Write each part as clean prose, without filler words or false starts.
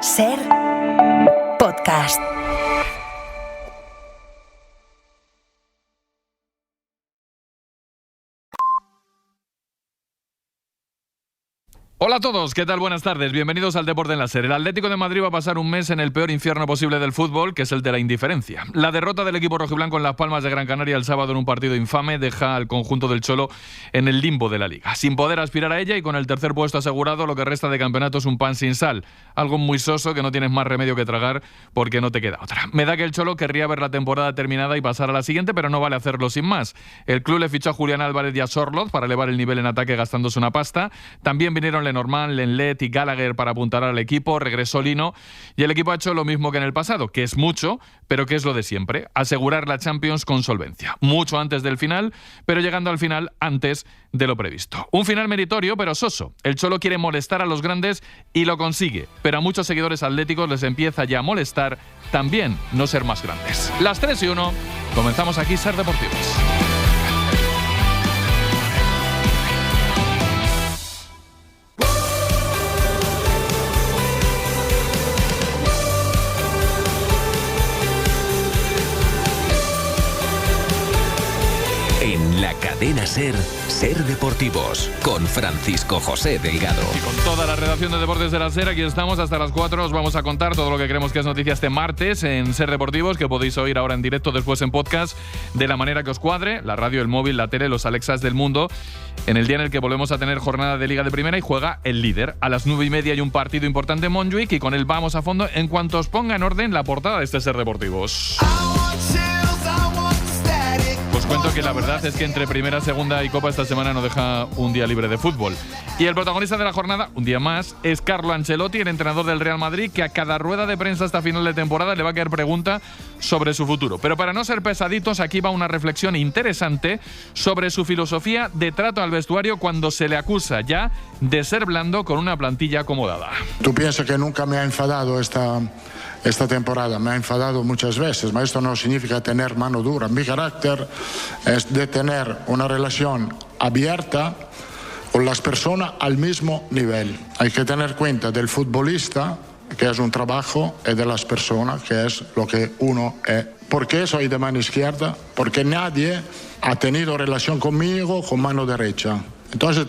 Ser podcast. Hola a todos, ¿qué tal? Buenas tardes, bienvenidos al Deporte en la Ser. El Atlético de Madrid va a pasar un mes en el peor infierno posible del fútbol, que es el de la indiferencia. La derrota del equipo rojiblanco en Las Palmas de Gran Canaria el sábado en un partido infame deja al conjunto del Cholo en el limbo de la Liga, sin poder aspirar a ella y con el tercer puesto asegurado. Lo que resta de campeonato es un pan sin sal, algo muy soso que no tienes más remedio que tragar porque no te queda otra. Me da que el Cholo querría ver la temporada terminada y pasar a la siguiente, pero no vale hacerlo sin más. El club le fichó a Julián Álvarez y a Sorloth para elevar el nivel en ataque gastándose una pasta. También vinieron Lenormand, Lenglet y Gallagher para apuntar al equipo, regresó Lino y el equipo ha hecho lo mismo que en el pasado, que es mucho, pero que es lo de siempre, asegurar la Champions con solvencia. Mucho antes del final, pero llegando al final antes de lo previsto. Un final meritorio, pero soso. El Cholo quiere molestar a los grandes y lo consigue, pero a muchos seguidores atléticos les empieza ya a molestar también no ser más grandes. Las 3:01, comenzamos aquí Ser Deportivos. En la cadena Ser, Ser Deportivos, con Francisco José Delgado. Y con toda la redacción de Deportes de la Ser, aquí estamos hasta las 4. Os vamos a contar todo lo que creemos que es noticia este martes en Ser Deportivos, que podéis oír ahora en directo, después en podcast, de la manera que os cuadre, la radio, el móvil, la tele, los Alexas del mundo, en el día en el que volvemos a tener jornada de Liga de Primera y juega el líder. A las 9:30 hay un partido importante en Montjuic y con él vamos a fondo en cuanto os ponga en orden la portada de este Ser Deportivos. Os cuento que la verdad es que entre Primera, Segunda y Copa esta semana no deja un día libre de fútbol. Y el protagonista de la jornada, un día más, es Carlo Ancelotti, el entrenador del Real Madrid, que a cada rueda de prensa hasta final de temporada le va a caer pregunta sobre su futuro. Pero para no ser pesaditos, aquí va una reflexión interesante sobre su filosofía de trato al vestuario cuando se le acusa ya de ser blando con una plantilla acomodada. Tú piensas que nunca me ha enfadado esta temporada, me ha enfadado muchas veces, pero esto no significa tener mano dura. Mi carácter es de tener una relación abierta con las personas al mismo nivel. Hay que tener cuenta del futbolista, que es un trabajo, y de las personas, que es lo que uno es. ¿Por qué soy de mano izquierda? Porque nadie ha tenido relación conmigo con mano derecha. Entonces,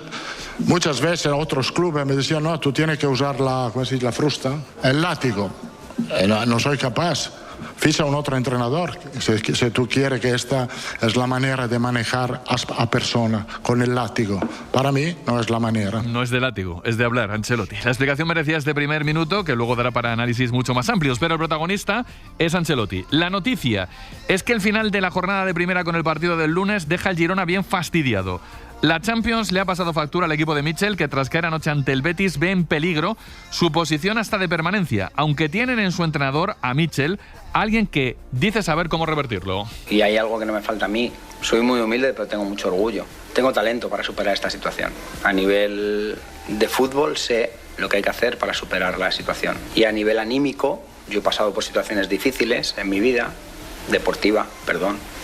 muchas veces otros clubes me decían, no, tú tienes que usar la frusta, el látigo. No soy capaz. Ficha un otro entrenador si tú quieres que esta es la manera de manejar a persona con el látigo. Para mí no es la manera. No es de látigo, es de hablar, Ancelotti. La explicación merecía este primer minuto, que luego dará para análisis mucho más amplios, pero el protagonista es Ancelotti. La noticia es que el final de la jornada de Primera con el partido del lunes deja al Girona bien fastidiado. La Champions le ha pasado factura al equipo de Michel, que tras caer anoche ante el Betis ve en peligro su posición hasta de permanencia, aunque tienen en su entrenador a Michel, alguien que dice saber cómo revertirlo. Y hay algo que no me falta a mí. Soy muy humilde, pero tengo mucho orgullo. Tengo talento para superar esta situación. A nivel de fútbol sé lo que hay que hacer para superar la situación. Y a nivel anímico, yo he pasado por situaciones difíciles en mi vida, deportiva,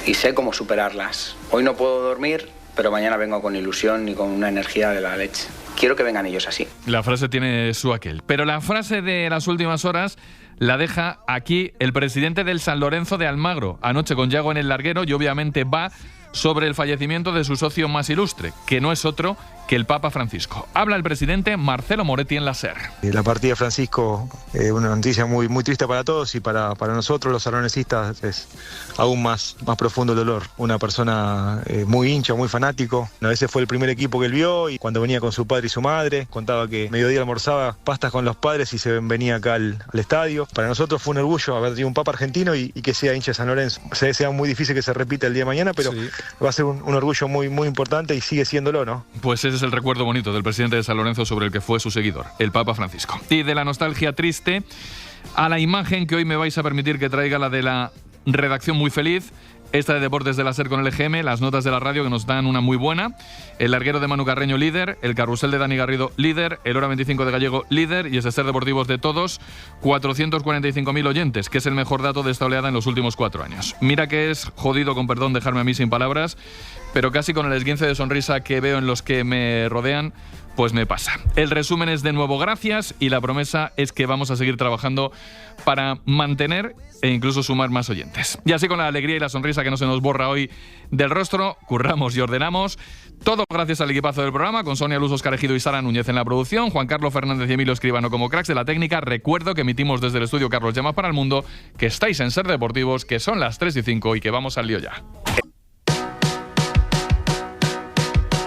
y sé cómo superarlas. Hoy no puedo dormir, pero mañana vengo con ilusión y con una energía de la leche. Quiero que vengan ellos así. La frase tiene su aquel. Pero la frase de las últimas horas la deja aquí el presidente del San Lorenzo de Almagro, anoche con Yago en el larguero, y obviamente va sobre el fallecimiento de su socio más ilustre, que no es otro que el Papa Francisco. Habla el presidente Marcelo Moretti en la SER. La partida de Francisco es una noticia muy, muy triste para todos y para nosotros los sanlorencistas es aún más profundo el dolor. Una persona muy hincha, muy fanático. A veces fue el primer equipo que él vio y cuando venía con su padre y su madre, contaba que mediodía almorzaba pastas con los padres y se venía acá al estadio. Para nosotros fue un orgullo haber tenido un Papa argentino y que sea hincha de San Lorenzo. Sea muy difícil que se repita el día de mañana, pero sí, va a ser un orgullo muy, muy importante y sigue siéndolo, ¿no? Pues ese es el recuerdo bonito del presidente de San Lorenzo sobre el que fue su seguidor, el Papa Francisco. Y de la nostalgia triste a la imagen que hoy me vais a permitir que traiga, la de la redacción muy feliz, esta de Deportes de la SER con el EGM, las notas de la radio que nos dan una muy buena, el larguero de Manu Carreño líder, el carrusel de Dani Garrido líder, el Hora 25 de Gallego líder y ese Ser Deportivos de todos, 445.000 oyentes, que es el mejor dato de esta oleada en los últimos 4 años. Mira que es jodido, con perdón, dejarme a mí sin palabras, pero casi con el esguince de sonrisa que veo en los que me rodean, pues me pasa. El resumen es de nuevo gracias y la promesa es que vamos a seguir trabajando para mantener e incluso sumar más oyentes. Y así, con la alegría y la sonrisa que no se nos borra hoy del rostro, curramos y ordenamos. Todo gracias al equipazo del programa, con Sonia Luz, Óscar Ejido y Sara Núñez en la producción, Juan Carlos Fernández y Emilio Escribano como cracks de la técnica. Recuerdo que emitimos desde el estudio Carlos Llamas para el Mundo, que estáis en Ser Deportivos, que son las 3:05 y que vamos al lío ya.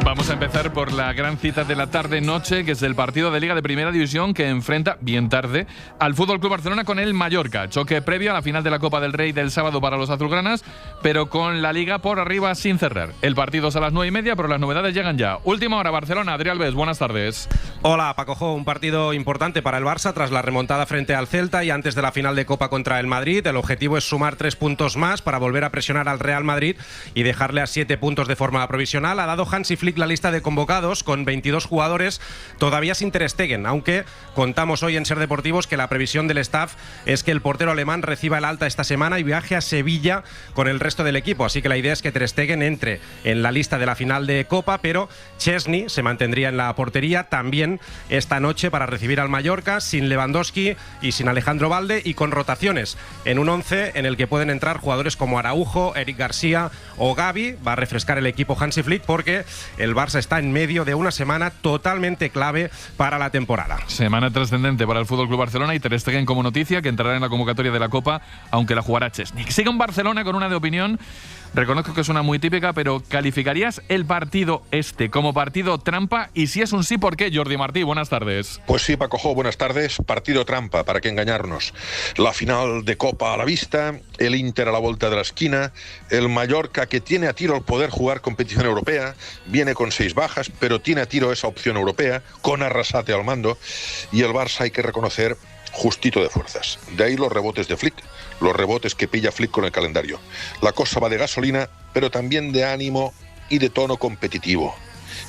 Vamos a empezar por la gran cita de la tarde-noche, que es el partido de Liga de Primera División que enfrenta, bien tarde, al Fútbol Club Barcelona con el Mallorca. Choque previo a la final de la Copa del Rey del sábado para los azulgranas, pero con la Liga por arriba sin cerrar. El partido es a las 9:30, pero las novedades llegan ya. Última hora, Barcelona. Adrián Alves, buenas tardes. Hola, Paco. Un partido importante para el Barça tras la remontada frente al Celta y antes de la final de Copa contra el Madrid. El objetivo es sumar 3 puntos más para volver a presionar al Real Madrid y dejarle a 7 puntos de forma provisional. Ha dado Hansi Flick la lista de convocados con 22 jugadores todavía sin Ter Stegen, aunque contamos hoy en Ser Deportivos que la previsión del staff es que el portero alemán reciba el alta esta semana y viaje a Sevilla con el resto del equipo, así que la idea es que Ter Stegen entre en la lista de la final de Copa, pero Chesney se mantendría en la portería también esta noche para recibir al Mallorca, sin Lewandowski y sin Alejandro Valde, y con rotaciones en un 11 en el que pueden entrar jugadores como Araujo, Eric García o Gavi. Va a refrescar el equipo Hansi Flick porque el Barça está en medio de una semana totalmente clave para la temporada. Semana trascendente para el FC Barcelona y Ter Stegen como noticia, que entrará en la convocatoria de la Copa, aunque la jugará Chesney. Sigue en Barcelona con una de opinión. Reconozco que es una muy típica, pero ¿calificarías el partido como partido trampa? Y si es un sí, ¿por qué? Jordi Martí, buenas tardes. Pues sí, Paco, buenas tardes. Partido trampa, ¿para qué engañarnos? La final de Copa a la vista, el Inter a la vuelta de la esquina, el Mallorca, que tiene a tiro el poder jugar competición europea, viene con 6 bajas, pero tiene a tiro esa opción europea, con Arrasate al mando, y el Barça, hay que reconocer, justito de fuerzas. De ahí los rebotes de Flick, los rebotes que pilla Flick con el calendario. La cosa va de gasolina, pero también de ánimo y de tono competitivo.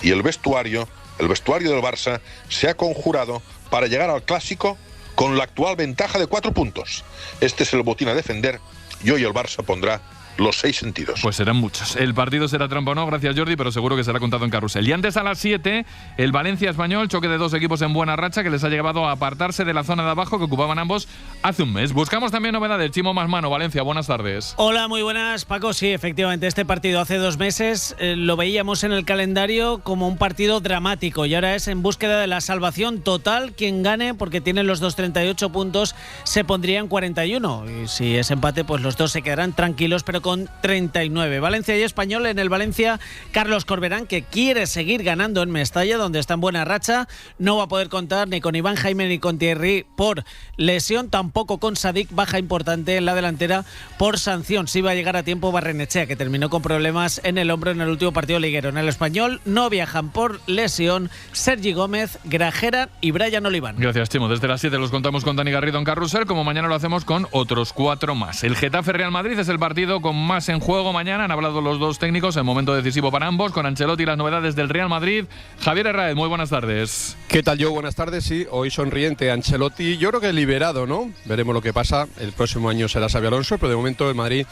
Y el vestuario del Barça se ha conjurado para llegar al Clásico con la actual ventaja de 4 puntos. Este es el botín a defender y hoy el Barça pondrá los 6 sentidos. Pues serán muchos. El partido será trampa o no, gracias Jordi, pero seguro que será contado en carrusel. Y antes, a las 7, el Valencia-Español, choque de 2 equipos en buena racha que les ha llevado a apartarse de la zona de abajo que ocupaban ambos hace un mes. Buscamos también novedades. Chimo Masmano, Valencia, buenas tardes. Hola, muy buenas, Paco. Sí, efectivamente, este partido hace 2 meses lo veíamos en el calendario como un partido dramático y ahora es en búsqueda de la salvación total. Quien gane, porque tienen los dos 38 puntos, se pondría en 41. Y si es empate, pues los dos se quedarán tranquilos, pero con 39. Valencia y Español. En el Valencia, Carlos Corberán, que quiere seguir ganando en Mestalla, donde está en buena racha. No va a poder contar ni con Iván Jaime ni con Thierry por lesión, tampoco con Sadik, baja importante en la delantera por sanción. Sí va a llegar a tiempo Barrenechea, que terminó con problemas en el hombro en el último partido liguero. En el Español no viajan por lesión Sergi Gómez, Grajera y Brian Oliván. Gracias, Chimo. Desde las 7 los contamos con Dani Garrido en Carrusel, como mañana lo hacemos con otros 4 más. El Getafe-Real Madrid es el partido con más en juego mañana. Han hablado los dos técnicos en momento decisivo para ambos, con Ancelotti y las novedades del Real Madrid. Javier Herráez, muy buenas tardes. ¿Qué tal, yo? Buenas tardes. Sí, hoy sonriente Ancelotti, yo creo que liberado, ¿no? Veremos lo que pasa. El próximo año será Xabi Alonso, pero de momento el Madrid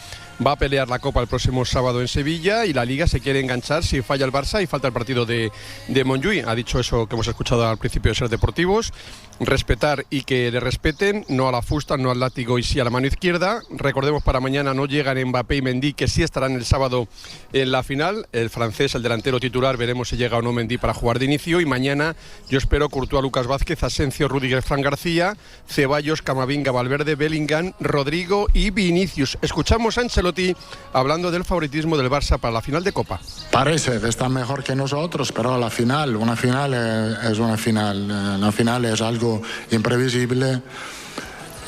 va a pelear la Copa el próximo sábado en Sevilla y la Liga se quiere enganchar si falla el Barça y falta el partido de Montjuïc. Ha dicho eso que hemos escuchado al principio de Ser Deportivos. Respetar y que le respeten, no a la fusta, no al látigo y sí a la mano izquierda. Recordemos, para mañana no llegan Mbappé y Mendy, que sí estarán el sábado en la final. El francés, el delantero titular, veremos si llega o no Mendy para jugar de inicio. Y mañana yo espero Courtois, Lucas Vázquez, Asensio, Rüdiger, Fran García, Ceballos, Camavinga, Valverde, Bellingham, Rodrigo y Vinicius. Escuchamos a Ancelotti hablando del favoritismo del Barça para la final de Copa. Parece que están mejor que nosotros, pero una final es una final. La final es algo imprevisible.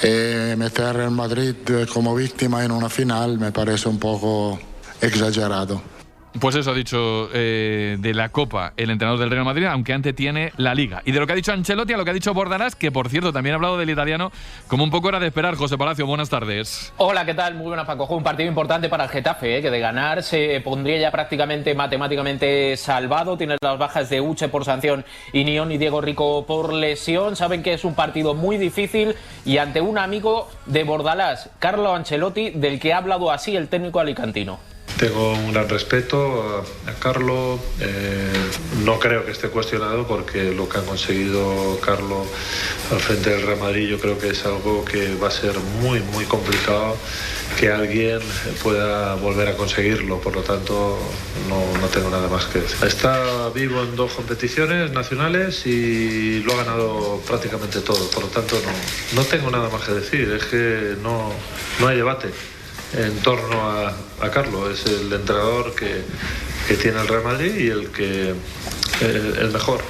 Meter el Madrid como víctima en una final me parece un poco exagerado. Pues eso ha dicho de la Copa el entrenador del Real Madrid, aunque antes tiene la Liga. Y de lo que ha dicho Ancelotti a lo que ha dicho Bordalás, que por cierto también ha hablado del italiano, como un poco era de esperar. José Palacio, buenas tardes. Hola, ¿qué tal? Muy buenas, Paco. Un partido importante para el Getafe, que de ganar se pondría ya prácticamente matemáticamente salvado. Tiene las bajas de Uche por sanción y Nión y Diego Rico por lesión. Saben que es un partido muy difícil y ante un amigo de Bordalás, Carlo Ancelotti, del que ha hablado así el técnico alicantino. Tengo un gran respeto a Carlo, no creo que esté cuestionado porque lo que ha conseguido Carlo al frente del Real Madrid yo creo que es algo que va a ser muy muy complicado que alguien pueda volver a conseguirlo, por lo tanto no tengo nada más que decir. Está vivo en 2 competiciones nacionales y lo ha ganado prácticamente todo, por lo tanto no tengo nada más que decir, es que no hay debate en torno a Carlo, es el entrenador que tiene el Real Madrid y el mejor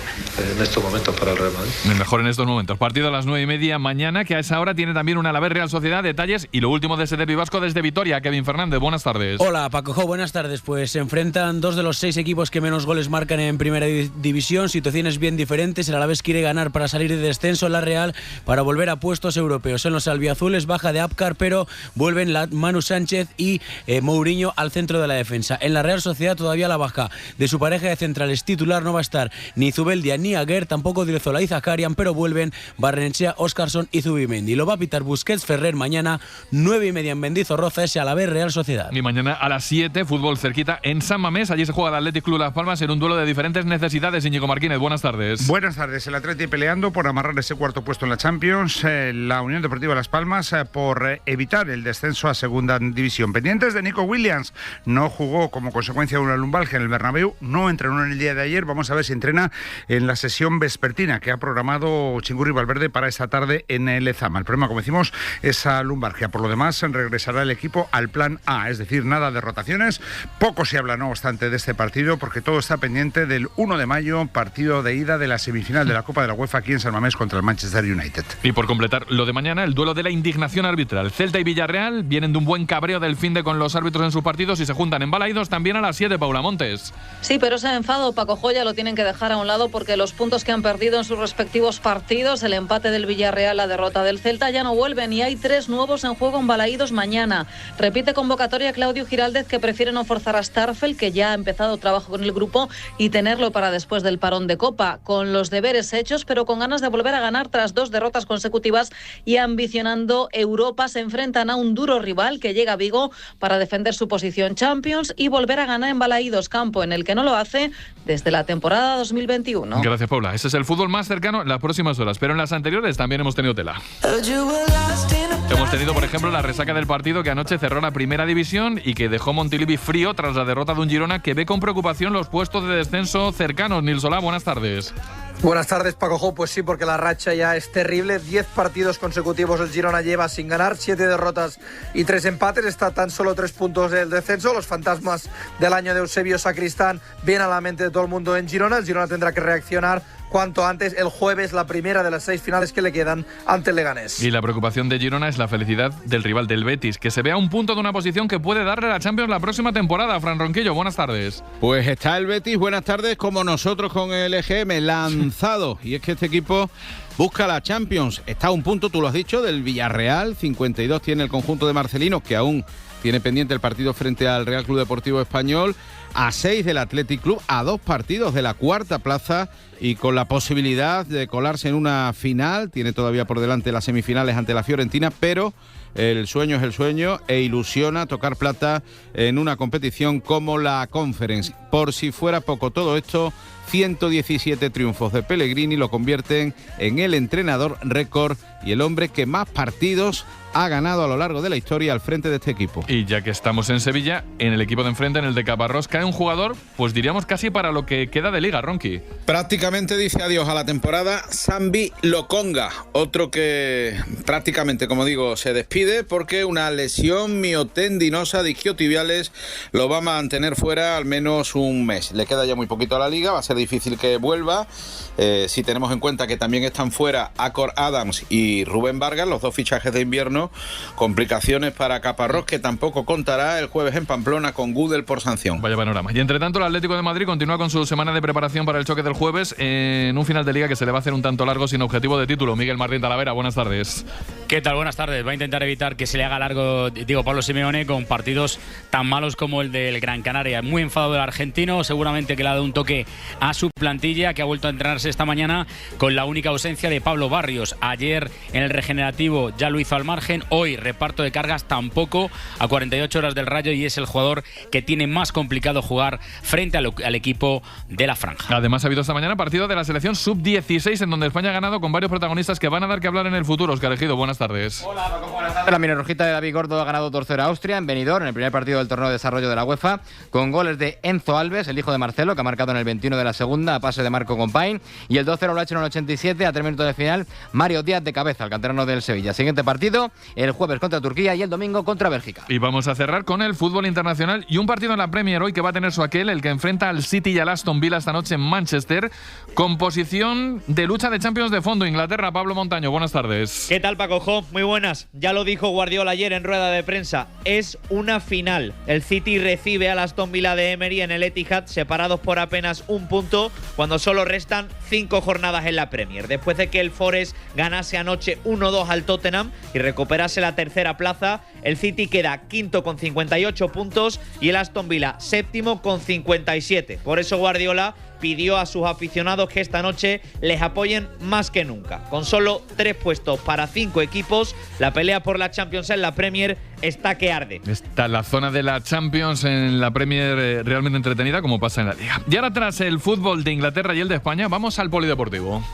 en estos momentos para el Real Madrid. El mejor en estos momentos. Partido a las 9:30 mañana, que a esa hora tiene también un Alavés Real Sociedad. Detalles y lo último de ese derbi vasco desde Vitoria. Kevin Fernández, buenas tardes. Hola Paco, buenas tardes. Pues se enfrentan 2 de los 6 equipos que menos goles marcan en primera división, situaciones bien diferentes. El Alavés quiere ganar para salir de descenso, la Real para volver a puestos europeos. En los albiazules baja de Apcar, pero vuelven Manu Sánchez y Mourinho al centro de la defensa. En la Real Sociedad todavía la baja de su pareja de centrales titular, no va a estar ni Zubeldia ni Aguer, tampoco Odriozola y Zakarian, pero vuelven Barrenechea, Óscarson y Zubimendi. Lo va a pitar Busquets Ferrer mañana 9:30 en Mendizorroza, ese Alavés Real Sociedad. Y mañana a las 7, fútbol cerquita en San Mamés. Allí se juega el Athletic Club Las Palmas en un duelo de diferentes necesidades. Íñigo Martínez, buenas tardes. Buenas tardes. El Athletic peleando por amarrar ese 4.º puesto en la Champions. La Unión Deportiva Las Palmas por evitar el descenso a segunda división. Pendientes de Nico Williams. No jugó como consecuencia de una lumbalgia en el Bernabéu. No entrenó en el día de ayer. Vamos a ver si entrena en la sesión vespertina que ha programado Chingurri Valverde para esta tarde en el Lezama. El problema, como decimos, es esa lumbalgia. Por lo demás, regresará el equipo al plan A, es decir, nada de rotaciones. Poco se habla, no obstante, de este partido porque todo está pendiente del 1 de mayo, partido de ida de la semifinal de la Copa de la UEFA aquí en San Mamés contra el Manchester United. Y por completar lo de mañana, el duelo de la indignación arbitral. Celta y Villarreal vienen de un buen cabreo del finde con los árbitros en sus partidos y se juntan en Balaídos también a las 7, Paula Montes. Sí, pero ese enfado, Paco Joya, lo tienen que dejar a un lado porque los puntos que han perdido en sus respectivos partidos, el empate del Villarreal, la derrota del Celta, ya no vuelven y hay 3 nuevos en juego en Balaídos mañana. Repite convocatoria Claudio Giraldez, que prefiere no forzar a Starfel, que ya ha empezado trabajo con el grupo, y tenerlo para después del parón de Copa, con los deberes hechos, pero con ganas de volver a ganar tras 2 derrotas consecutivas y ambicionando Europa. Se enfrentan a un duro rival que llega a Vigo para defender su posición Champions y volver a ganar en Balaídos, campo en el que no lo hace desde la temporada 2021. Gracias, Paula. Ese es el fútbol más cercano en las próximas horas, pero en las anteriores también hemos tenido tela. Hemos tenido, por ejemplo, la resaca del partido que anoche cerró la primera división y que dejó Montilivi frío tras la derrota de un Girona que ve con preocupación los puestos de descenso cercanos. Nil Solá, buenas tardes. Buenas tardes, Paco Jo. Pues sí, porque la racha ya es terrible. 10 partidos consecutivos el Girona lleva sin ganar, 7 derrotas y 3 empates. Está tan solo 3 puntos del descenso. Los fantasmas del año de Eusebio Sacristán vienen a la mente de todo el mundo en Girona. El Girona tendrá que reaccionar cuanto antes. El jueves, la primera de las 6 finales que le quedan ante el Leganés. Y la preocupación de Girona es la felicidad del rival, del Betis, que se ve a un punto de una posición que puede darle la Champions la próxima temporada. Fran Ronquillo, buenas tardes. Pues está el Betis, buenas tardes, como nosotros con el EGM, lanzado. Y es que este equipo busca la Champions. Está a un punto, tú lo has dicho, del Villarreal. 52 tiene el conjunto de Marcelino, que aún tiene pendiente el partido frente al Real Club Deportivo Español. A 6 del Athletic Club, a 2 partidos de la 4ª plaza y con la posibilidad de colarse en una final. Tiene todavía por delante las semifinales ante la Fiorentina, pero el sueño es el sueño e ilusiona tocar plata en una competición como la Conference. Por si fuera poco todo esto, 117 triunfos de Pellegrini lo convierten en el entrenador récord y el hombre que más partidos ha ganado a lo largo de la historia al frente de este equipo. Y ya que estamos en Sevilla, en el equipo de enfrente, en el de Caparrós, cae un jugador, pues diríamos casi para lo que queda de liga, Ronqui. Prácticamente dice adiós a la temporada Sambi Lokonga, otro que prácticamente, como digo, se despide porque una lesión miotendinosa de isquiotibiales lo va a mantener fuera al menos un mes. Le queda ya muy poquito a la liga, va a ser difícil que vuelva. Si tenemos en cuenta que también están fuera Acor Adams y Rubén Vargas, los 2 fichajes de invierno, complicaciones para Caparrós, que tampoco contará el jueves en Pamplona con Gudel por sanción. Vaya panorama. Y entre tanto, el Atlético de Madrid continúa con su semana de preparación para el choque del jueves en un final de liga que se le va a hacer un tanto largo sin objetivo de título. Miguel Martín Talavera, buenas tardes. ¿Qué tal? Buenas tardes. Va a intentar evitar que se le haga largo Diego Pablo Simeone con partidos tan malos como el del Gran Canaria. Muy enfadado del argentino, seguramente que le ha dado un toque a su plantilla, que ha vuelto a entrenarse esta mañana con la única ausencia de Pablo Barrios. Ayer en el regenerativo ya lo hizo al margen, hoy reparto de cargas tampoco, a 48 horas del Rayo, y es el jugador que tiene más complicado jugar frente al equipo de la Franja. Además ha habido esta mañana partido de la selección sub-16 en donde España ha ganado con varios protagonistas que van a dar que hablar en el futuro. Óscar Ejido, buenas tardes. Hola, Paco, buenas tardes. La minirrojita de David Gordo ha ganado 2-0 a Austria en Benidorm en el primer partido del torneo de desarrollo de la UEFA, con goles de Enzo Alves, el hijo de Marcelo, que ha marcado en el 21 de la segunda a pase de Marco Compain, y el 2-0 lo ha hecho en el 87 a 3 minutos de final Mario Díaz de cabeza, el canterano del Sevilla. Siguiente partido el jueves contra Turquía y el domingo contra Bélgica. Y vamos a cerrar con el fútbol internacional y un partido en la Premier hoy que va a tener su aquel, el que enfrenta al City y al Aston Villa esta noche en Manchester, con posición de lucha de Champions de fondo. Inglaterra, Pablo Montaño, buenas tardes. ¿Qué tal, Paco Jo? Muy buenas. Ya lo dijo Guardiola ayer en rueda de prensa, es una final. El City recibe al Aston Villa de Emery en el Etihad, separados por apenas un punto, cuando solo restan 5 jornadas en la Premier. Después de que el Forest ganase anoche 1-2 al Tottenham y recuperase la tercera plaza, el City queda quinto con 58 puntos y el Aston Villa séptimo con 57. Por eso Guardiola pidió a sus aficionados que esta noche les apoyen más que nunca. Con solo 3 puestos para 5 equipos, la pelea por la Champions en la Premier está que arde. Está la zona de la Champions en la Premier realmente entretenida, como pasa en la Liga. Y ahora, tras el fútbol de Inglaterra y el de España, vamos al polideportivo.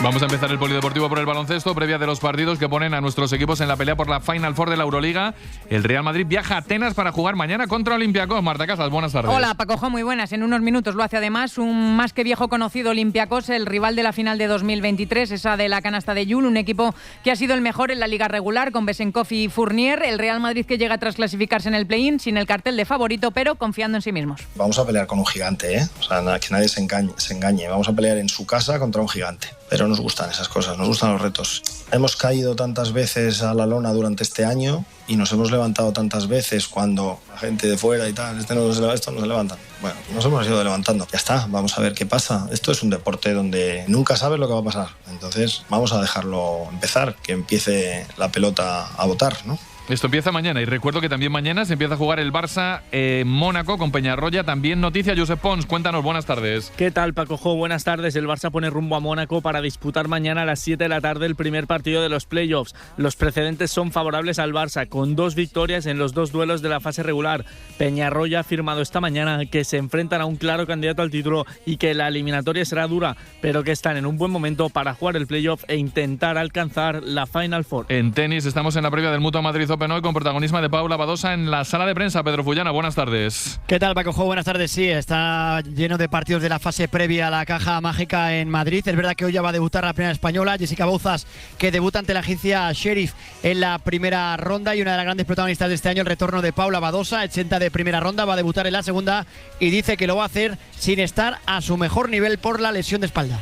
Vamos a empezar el polideportivo por el baloncesto, previa de los partidos que ponen a nuestros equipos en la pelea por la Final Four de la Euroliga. El Real Madrid viaja a Atenas para jugar mañana contra Olympiacos. Marta Casas, buenas tardes. Hola, Paco Jo, muy buenas. En unos minutos lo hace además un más que viejo conocido Olympiacos, el rival de la final de 2023, esa de la canasta de Yul, un equipo que ha sido el mejor en la liga regular con Besenkov y Fournier. El Real Madrid que llega tras clasificarse en el play-in sin el cartel de favorito, pero confiando en sí mismos. Vamos a pelear con un gigante, ¿eh? O sea, que nadie se engañe. Vamos a pelear en su casa contra un gigante. Pero nos gustan esas cosas, nos gustan los retos. Hemos caído tantas veces a la lona durante este año y nos hemos levantado tantas veces cuando la gente de fuera y tal, esto no se levantan. Bueno, nos hemos ido levantando. Ya está, vamos a ver qué pasa. Esto es un deporte donde nunca sabes lo que va a pasar. Entonces vamos a dejarlo empezar, que empiece la pelota a botar, ¿no? Esto empieza mañana y recuerdo que también mañana se empieza a jugar el Barça Mónaco con Peñarroya. También noticia, Josep Pons, cuéntanos, buenas tardes. ¿Qué tal, Paco Jo? Buenas tardes. El Barça pone rumbo a Mónaco para disputar mañana a las 7 de la tarde el primer partido de los playoffs. Los precedentes son favorables al Barça, con 2 victorias en los 2 duelos de la fase regular. Peñarroya ha afirmado esta mañana que se enfrentan a un claro candidato al título y que la eliminatoria será dura, pero que están en un buen momento para jugar el playoff e intentar alcanzar la Final Four. En tenis estamos en la previa del Mutua Madrid Open hoy con protagonismo de Paula Badosa en la sala de prensa. Pedro Fullana, buenas tardes. ¿Qué tal, Paco Jo? Buenas tardes. Sí, está lleno de partidos de la fase previa a la Caja Mágica en Madrid. Es verdad que hoy ya va a debutar la primera española, Jessica Bouzas, que debuta ante la agencia Sheriff en la primera ronda, y una de las grandes protagonistas de este año, el retorno de Paula Badosa, 80 de primera ronda, va a debutar en la segunda y dice que lo va a hacer sin estar a su mejor nivel por la lesión de espalda.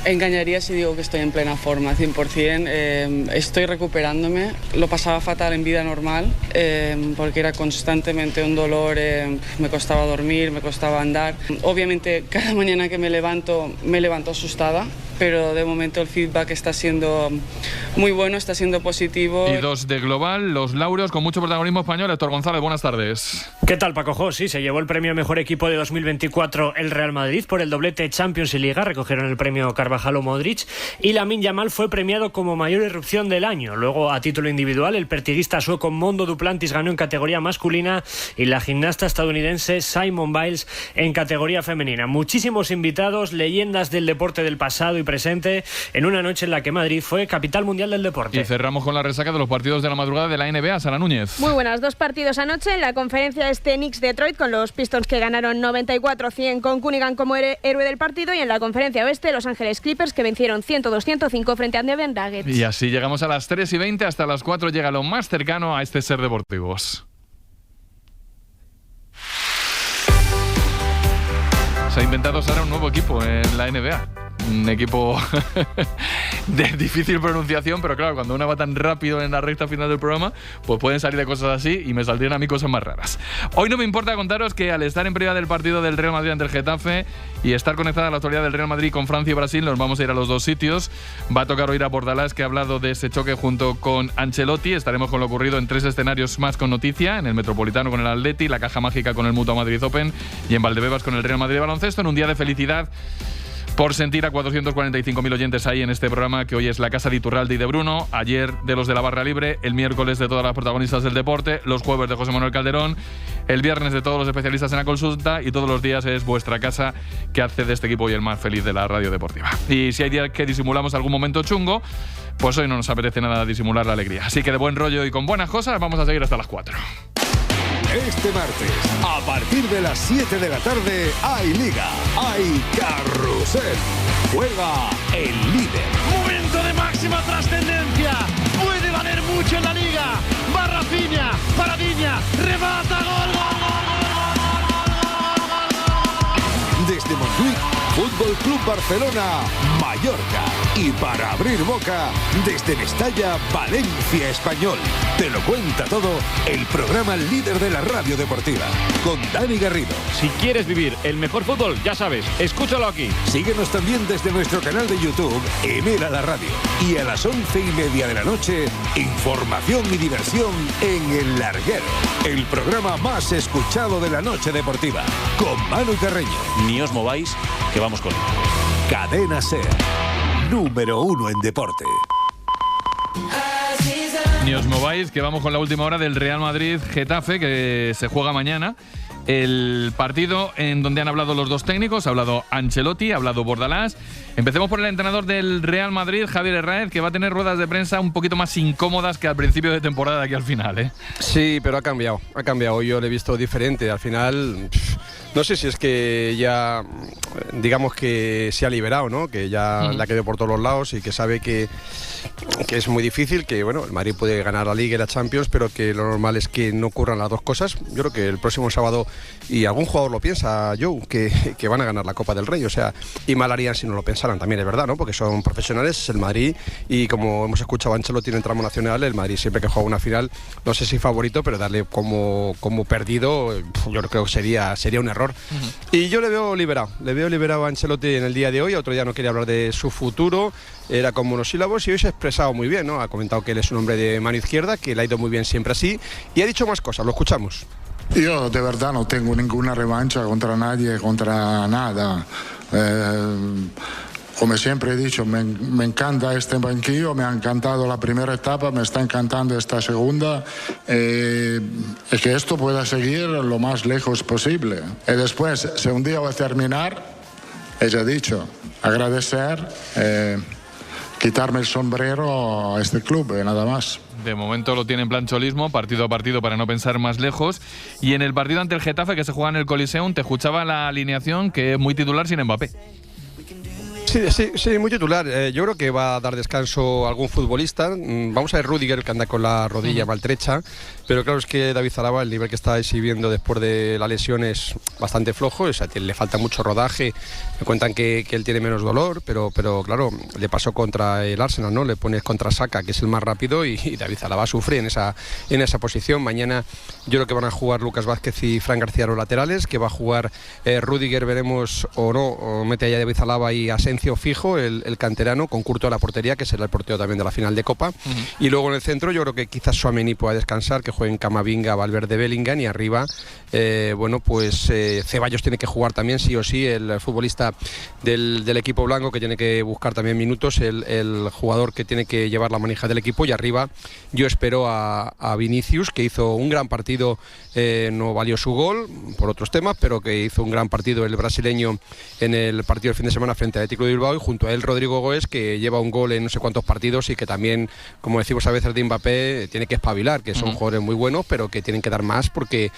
Engañaría si digo que estoy en plena forma, 100%. Estoy recuperándome. Lo pasaba fatal en vida normal porque era constantemente un dolor. Me costaba dormir, me costaba andar. Obviamente, cada mañana que me levanto asustada, pero de momento el feedback está siendo muy bueno, está siendo positivo. Y 2 de global, los laureos con mucho protagonismo español. Héctor González, buenas tardes. ¿Qué tal, Paco Jo? Sí, se llevó el premio Mejor Equipo de 2024 el Real Madrid por el doblete Champions y Liga. Recogieron el premio Carvajal o Modric, y Lamine Yamal fue premiado como mayor irrupción del año. Luego, a título individual, el pertiguista sueco Mondo Duplantis ganó en categoría masculina y la gimnasta estadounidense Simone Biles en categoría femenina. Muchísimos invitados, leyendas del deporte del pasado y presente, en una noche en la que Madrid fue capital mundial del deporte. Y cerramos con la resaca de los partidos de la madrugada de la NBA. Sara Núñez. Muy buenas, 2 partidos anoche en la conferencia Knicks Detroit, con los Pistons que ganaron 94-100 con Cunningham como héroe del partido, y en la conferencia oeste Los Ángeles Clippers que vencieron 102-105 frente a Denver Nuggets. Y así llegamos a las 3:20, hasta las 4 llega lo más cercano a este Ser Deportivos. Se ha inventado, Sara, un nuevo equipo en la NBA. un equipo de difícil pronunciación, pero claro, cuando uno va tan rápido en la recta final del programa, pues pueden salir de cosas así y me saldrían a mí cosas más raras. Hoy no me importa contaros que al estar en previa del partido del Real Madrid ante el Getafe y estar conectada a la actualidad del Real Madrid con Francia y Brasil, nos vamos a ir a los dos sitios. Va a tocar oír a Bordalás, que ha hablado de ese choque junto con Ancelotti. Estaremos con lo ocurrido en 3 escenarios más con noticia: en el Metropolitano con el Atleti, la Caja Mágica con el Mutua Madrid Open y en Valdebebas con el Real Madrid de baloncesto, en un día de felicidad por sentir a 445.000 oyentes ahí en este programa, que hoy es la casa de Iturralde y de Bruno, ayer de los de la Barra Libre, el miércoles de todas las protagonistas del deporte, los jueves de José Manuel Calderón, el viernes de todos los especialistas en la consulta, y todos los días es vuestra casa, que hace de este equipo hoy el más feliz de la radio deportiva. Y si hay días que disimulamos algún momento chungo, pues hoy no nos apetece nada disimular la alegría. Así que de buen rollo y con buenas cosas vamos a seguir hasta las 4. Este martes, a partir de las 7 de la tarde, hay Liga, hay Carrusel. Juega el líder. Momento de máxima trascendencia. Puede valer mucho en la Liga. Va Rafinha, Paradiña, remata, gol, gol, gol. Desde Montjuic, Fútbol Club Barcelona, Mallorca. Y para abrir boca, desde Mestalla, Valencia Español. Te lo cuenta todo el programa líder de la radio deportiva, con Dani Garrido. Si quieres vivir el mejor fútbol, ya sabes, escúchalo aquí. Síguenos también desde nuestro canal de YouTube, Emera la Radio. Y a las 11:30 de la noche, información y diversión en El Larguero, el programa más escuchado de la noche deportiva, con Manu Carreño. Ni os mováis, que vamos con él. Cadena SER, número 1 en deporte. Ni os mováis, que vamos con la última hora del Real Madrid-Getafe, que se juega mañana. El partido en donde han hablado los dos técnicos, ha hablado Ancelotti, ha hablado Bordalás. Empecemos por el entrenador del Real Madrid, Javier Herráez, que va a tener ruedas de prensa un poquito más incómodas que al principio de temporada de aquí al final, ¿eh? Sí, pero ha cambiado. Yo lo he visto diferente. Al final, no sé si es que ya, digamos que se ha liberado, ¿no? Que ya la quedó por todos los lados y que sabe que es muy difícil, que bueno, el Madrid puede ganar la Liga y la Champions, pero que lo normal es que no ocurran las dos cosas. Yo creo que el próximo sábado, y algún jugador lo piensa, Joe, que van a ganar la Copa del Rey, o sea, y mal harían si no lo pensaran, también es verdad, ¿no? Porque son profesionales, es el Madrid, y como hemos escuchado a Ancelotti en el tramo nacional, el Madrid siempre que juega una final, no sé si favorito, pero darle como perdido, yo creo que sería un error. Y yo le veo liberado a Ancelotti en el día de hoy. Otro día no quería hablar de su futuro, era con monosílabos, y hoy se ha expresado muy bien, ¿no? Ha comentado que él es un hombre de mano izquierda, que le ha ido muy bien siempre así, y ha dicho más cosas, lo escuchamos. Yo de verdad no tengo ninguna revancha contra nadie, contra nada. Como siempre he dicho, me encanta este banquillo, me ha encantado la primera etapa, me está encantando esta segunda, y que esto pueda seguir lo más lejos posible. Y después, si un día va a terminar, he ya dicho, agradecer, quitarme el sombrero a este club, nada más. De momento lo tiene en plan cholismo, partido a partido para no pensar más lejos. Y en el partido ante el Getafe, que se juega en el Coliseum, te escuchaba la alineación, que es muy titular sin Mbappé. Sí, muy titular. Yo creo que va a dar descanso a algún futbolista. Vamos a ver Rüdiger, que anda con la rodilla maltrecha, pero claro, es que David Alaba, el nivel que está exhibiendo después de la lesión es bastante flojo, o sea, le falta mucho rodaje. Me cuentan que él tiene menos dolor, pero claro, le pasó contra el Arsenal, ¿no? Le pones contra Saka, que es el más rápido, y David Alaba sufre en esa posición. Mañana yo creo que van a jugar Lucas Vázquez y Fran García los laterales, que va a jugar Rüdiger, veremos o no, o mete allá David Alaba y Asencio fijo, el canterano, con Courtois a la portería, que será el portero también de la final de Copa. Y luego en el centro yo creo que quizás Tchouaméni pueda descansar, que jueguen Camavinga, Valverde, Bellingham, y arriba Ceballos tiene que jugar también sí o sí, el futbolista del equipo blanco, que tiene que buscar también minutos, el jugador que tiene que llevar la manija del equipo. Y arriba yo espero a Vinicius, que hizo un gran partido, no valió su gol por otros temas, pero que hizo un gran partido el brasileño en el partido del fin de semana frente a Atlético de Bilbao, y junto a él Rodrigo Goes, que lleva un gol en no sé cuántos partidos y que también, como decimos a veces de Mbappé, tiene que espabilar, que son jugadores muy buenos, pero que tienen que dar más porque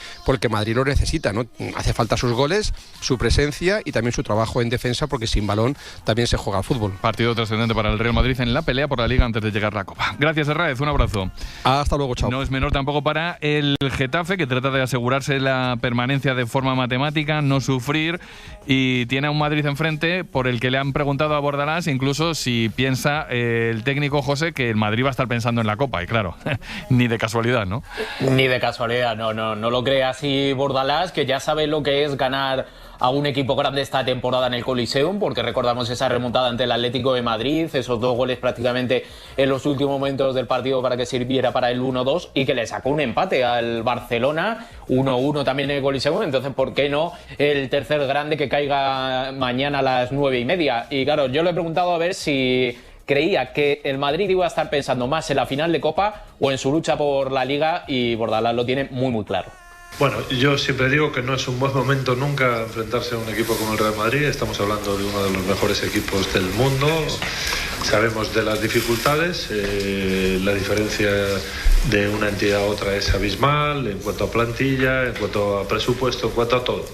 Madrid lo necesita, ¿no? Hace falta sus goles, su presencia y también su trabajo en defensa, porque sin balón también se juega al fútbol. Partido trascendente para el Real Madrid en la pelea por la Liga antes de llegar la Copa. Gracias, Herráez, un abrazo. Hasta luego, chao. No es menor tampoco para el Getafe, que trata de asegurarse la permanencia de forma matemática, no sufrir, y tiene a un Madrid enfrente por el que le han preguntado preguntado a Bordalás incluso si piensa el técnico José que el Madrid va a estar pensando en la Copa, y claro, ni de casualidad, ¿no? Ni de casualidad, no lo cree así Bordalás, que ya sabe lo que es ganar a un equipo grande esta temporada en el Coliseum, porque recordamos esa remontada ante el Atlético de Madrid, esos 2 goles prácticamente en los últimos momentos del partido para que sirviera para el 1-2, y que le sacó un empate al Barcelona, 1-1 también en el Coliseum. Entonces, ¿por qué no el tercer grande que caiga mañana a las 9:30? Y claro, yo le he preguntado a ver si creía que el Madrid iba a estar pensando más en la final de Copa o en su lucha por la Liga, y Bordalás lo tiene muy muy claro. Bueno, yo siempre digo que no es un buen momento nunca enfrentarse a un equipo como el Real Madrid. Estamos hablando de uno de los mejores equipos del mundo. Sabemos de las dificultades, la diferencia de una entidad a otra es abismal en cuanto a plantilla, en cuanto a presupuesto, en cuanto a todo.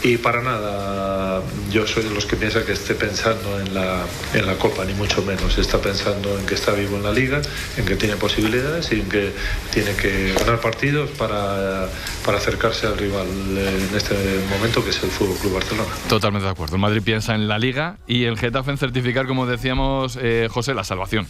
Y para nada yo soy de los que piensa que esté pensando en la Copa, ni mucho menos. Está pensando en que está vivo en la Liga, en que tiene posibilidades y en que tiene que ganar partidos para acercarse al rival en este momento, que es el FC Barcelona. Totalmente de acuerdo. El Madrid piensa en la Liga y el Getafe en certificar, como decíamos, José, la salvación.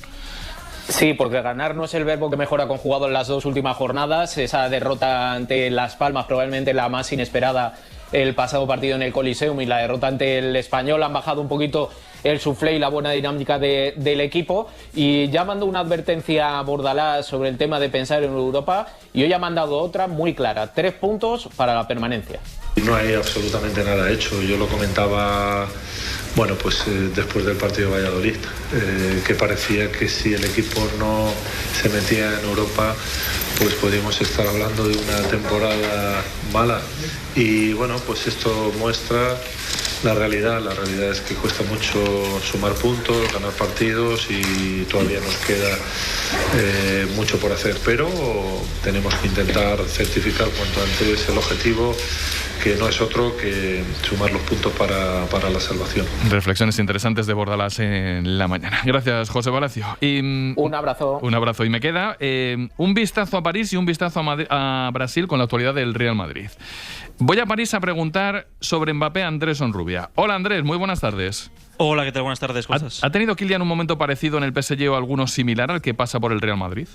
Sí, porque ganar no es el verbo que mejor ha conjugado en las 2 últimas jornadas. Esa derrota ante Las Palmas, probablemente la más inesperada el pasado partido en el Coliseum, y la derrota ante el Español han bajado un poquito el suflé y la buena dinámica del equipo. Y ya mandó una advertencia a Bordalás sobre el tema de pensar en Europa, y hoy ha mandado otra muy clara: 3 puntos para la permanencia. No hay absolutamente nada hecho. Yo lo comentaba, después del partido de Valladolid, que parecía que si el equipo no se metía en Europa, pues podíamos estar hablando de una temporada mala. Y esto muestra la realidad. La realidad es que cuesta mucho sumar puntos, ganar partidos, y todavía nos queda mucho por hacer, pero tenemos que intentar certificar cuanto antes el objetivo, que no es otro que sumar los puntos para la salvación. Reflexiones interesantes de Bordalás en la mañana. Gracias, José Palacio. Y un abrazo. Un abrazo. Y me queda un vistazo a París y un vistazo a Brasil con la actualidad del Real Madrid. Voy a París a preguntar sobre Mbappé a Andrés Onrubia. Hola, Andrés, muy buenas tardes. Hola, ¿qué tal? Buenas tardes. ¿Cómo estás? ¿Ha tenido Kylian un momento parecido en el PSG o alguno similar al que pasa por el Real Madrid?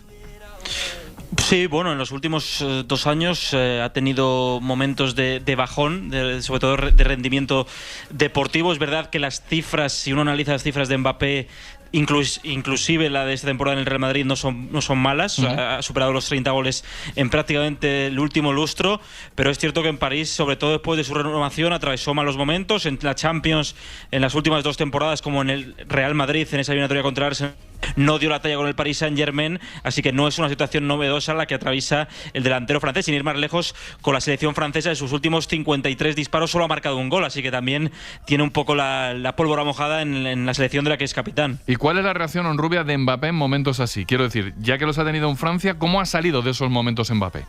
Sí, en los últimos 2 años ha tenido momentos de bajón, sobre todo de rendimiento deportivo. Es verdad que las cifras, si uno analiza las cifras de Mbappé, inclusive la de esta temporada en el Real Madrid, no son malas. Ha superado los 30 goles en prácticamente el último lustro, pero es cierto que en París, sobre todo después de su renovación, atravesó malos momentos. En la Champions, en las últimas 2 temporadas, como en el Real Madrid, en esa eliminatoria contra el Arsenal, no dio la talla con el Paris Saint-Germain, así que no es una situación novedosa la que atraviesa el delantero francés. Sin ir más lejos, con la selección francesa, en sus últimos 53 disparos solo ha marcado un gol, así que también tiene un poco la pólvora mojada en la selección de la que es capitán. ¿Y cuál es la reacción Onrubia de Mbappé en momentos así? Quiero decir, ya que los ha tenido en Francia, ¿cómo ha salido de esos momentos Mbappé?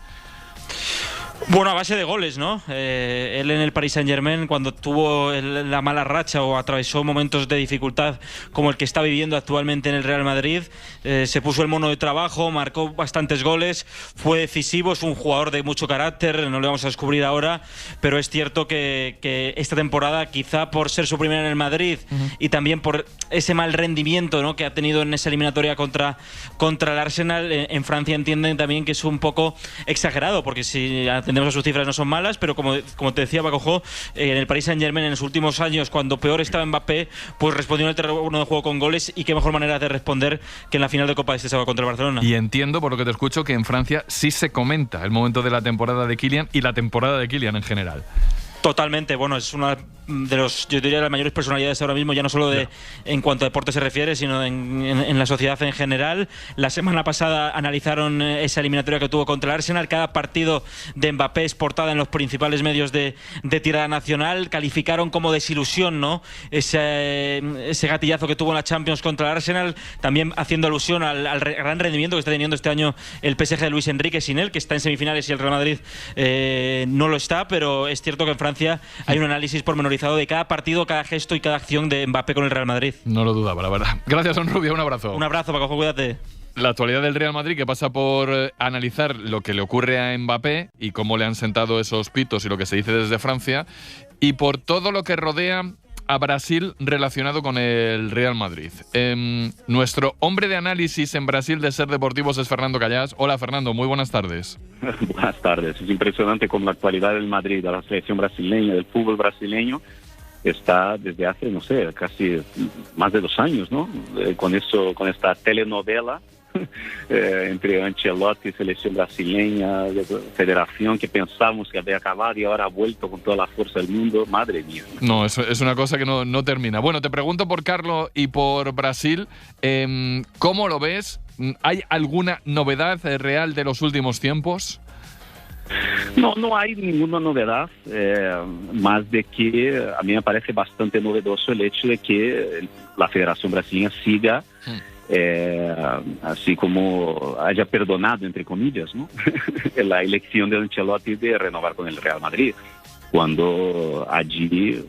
A base de goles, ¿no? Él en el Paris Saint-Germain, cuando tuvo la mala racha o atravesó momentos de dificultad como el que está viviendo actualmente en el Real Madrid, se puso el mono de trabajo, marcó bastantes goles, fue decisivo, es un jugador de mucho carácter, no lo vamos a descubrir ahora, pero es cierto que esta temporada, quizá por ser su primera en el Madrid y también por ese mal rendimiento, ¿no?, que ha tenido en esa eliminatoria contra el Arsenal, en Francia entienden también que es un poco exagerado, porque si atendemos a sus cifras no son malas, pero como te decía Paco, en el Paris Saint-Germain en los últimos años, cuando peor estaba Mbappé, pues respondió en el terreno de juego con goles, y qué mejor manera de responder que en la final de Copa de este sábado contra el Barcelona. Y entiendo, por lo que te escucho, que en Francia sí se comenta el momento de la temporada de Kylian y la temporada de Kylian en general. Totalmente, es una de yo diría las mayores personalidades ahora mismo, ya no solo en cuanto a deporte se refiere, sino en la sociedad en general. La semana pasada analizaron esa eliminatoria que tuvo contra el Arsenal. Cada partido de Mbappé es portada en los principales medios de tirada nacional. Calificaron como desilusión, ¿no?, ese gatillazo que tuvo en la Champions contra el Arsenal, también haciendo alusión al gran rendimiento que está teniendo este año el PSG de Luis Enrique sin él, que está en semifinales, y el Real Madrid no lo está, pero es cierto que en Francia hay un análisis pormenorizado de cada partido, cada gesto y cada acción de Mbappé con el Real Madrid. No lo dudaba, la verdad. Gracias, Onrubia, un abrazo. Un abrazo, Paco, cuídate. La actualidad del Real Madrid, que pasa por analizar lo que le ocurre a Mbappé y cómo le han sentado esos pitos y lo que se dice desde Francia, y por todo lo que rodea a Brasil relacionado con el Real Madrid. Nuestro hombre de análisis en Brasil de Ser Deportivos es Fernando Callás. Hola Fernando, muy buenas tardes. Buenas tardes. Es impresionante cómo la actualidad del Madrid, de la selección brasileña, del fútbol brasileño, está desde hace, no sé, casi más de 2 años, ¿no? Con esta telenovela entre Ancelotti, selección brasileña, federación, que pensábamos que había acabado y ahora ha vuelto con toda la fuerza del mundo. Madre mía. No, es una cosa que no termina. Bueno, te pregunto por Carlos y por Brasil. ¿Cómo lo ves? ¿Hay alguna novedad real de los últimos tiempos? No hay ninguna novedad, más de que a mí me parece bastante novedoso el hecho de que la Federación Brasileña siga, así como haya perdonado, entre comillas, ¿no? la elección de Ancelotti de renovar con el Real Madrid, cuando allí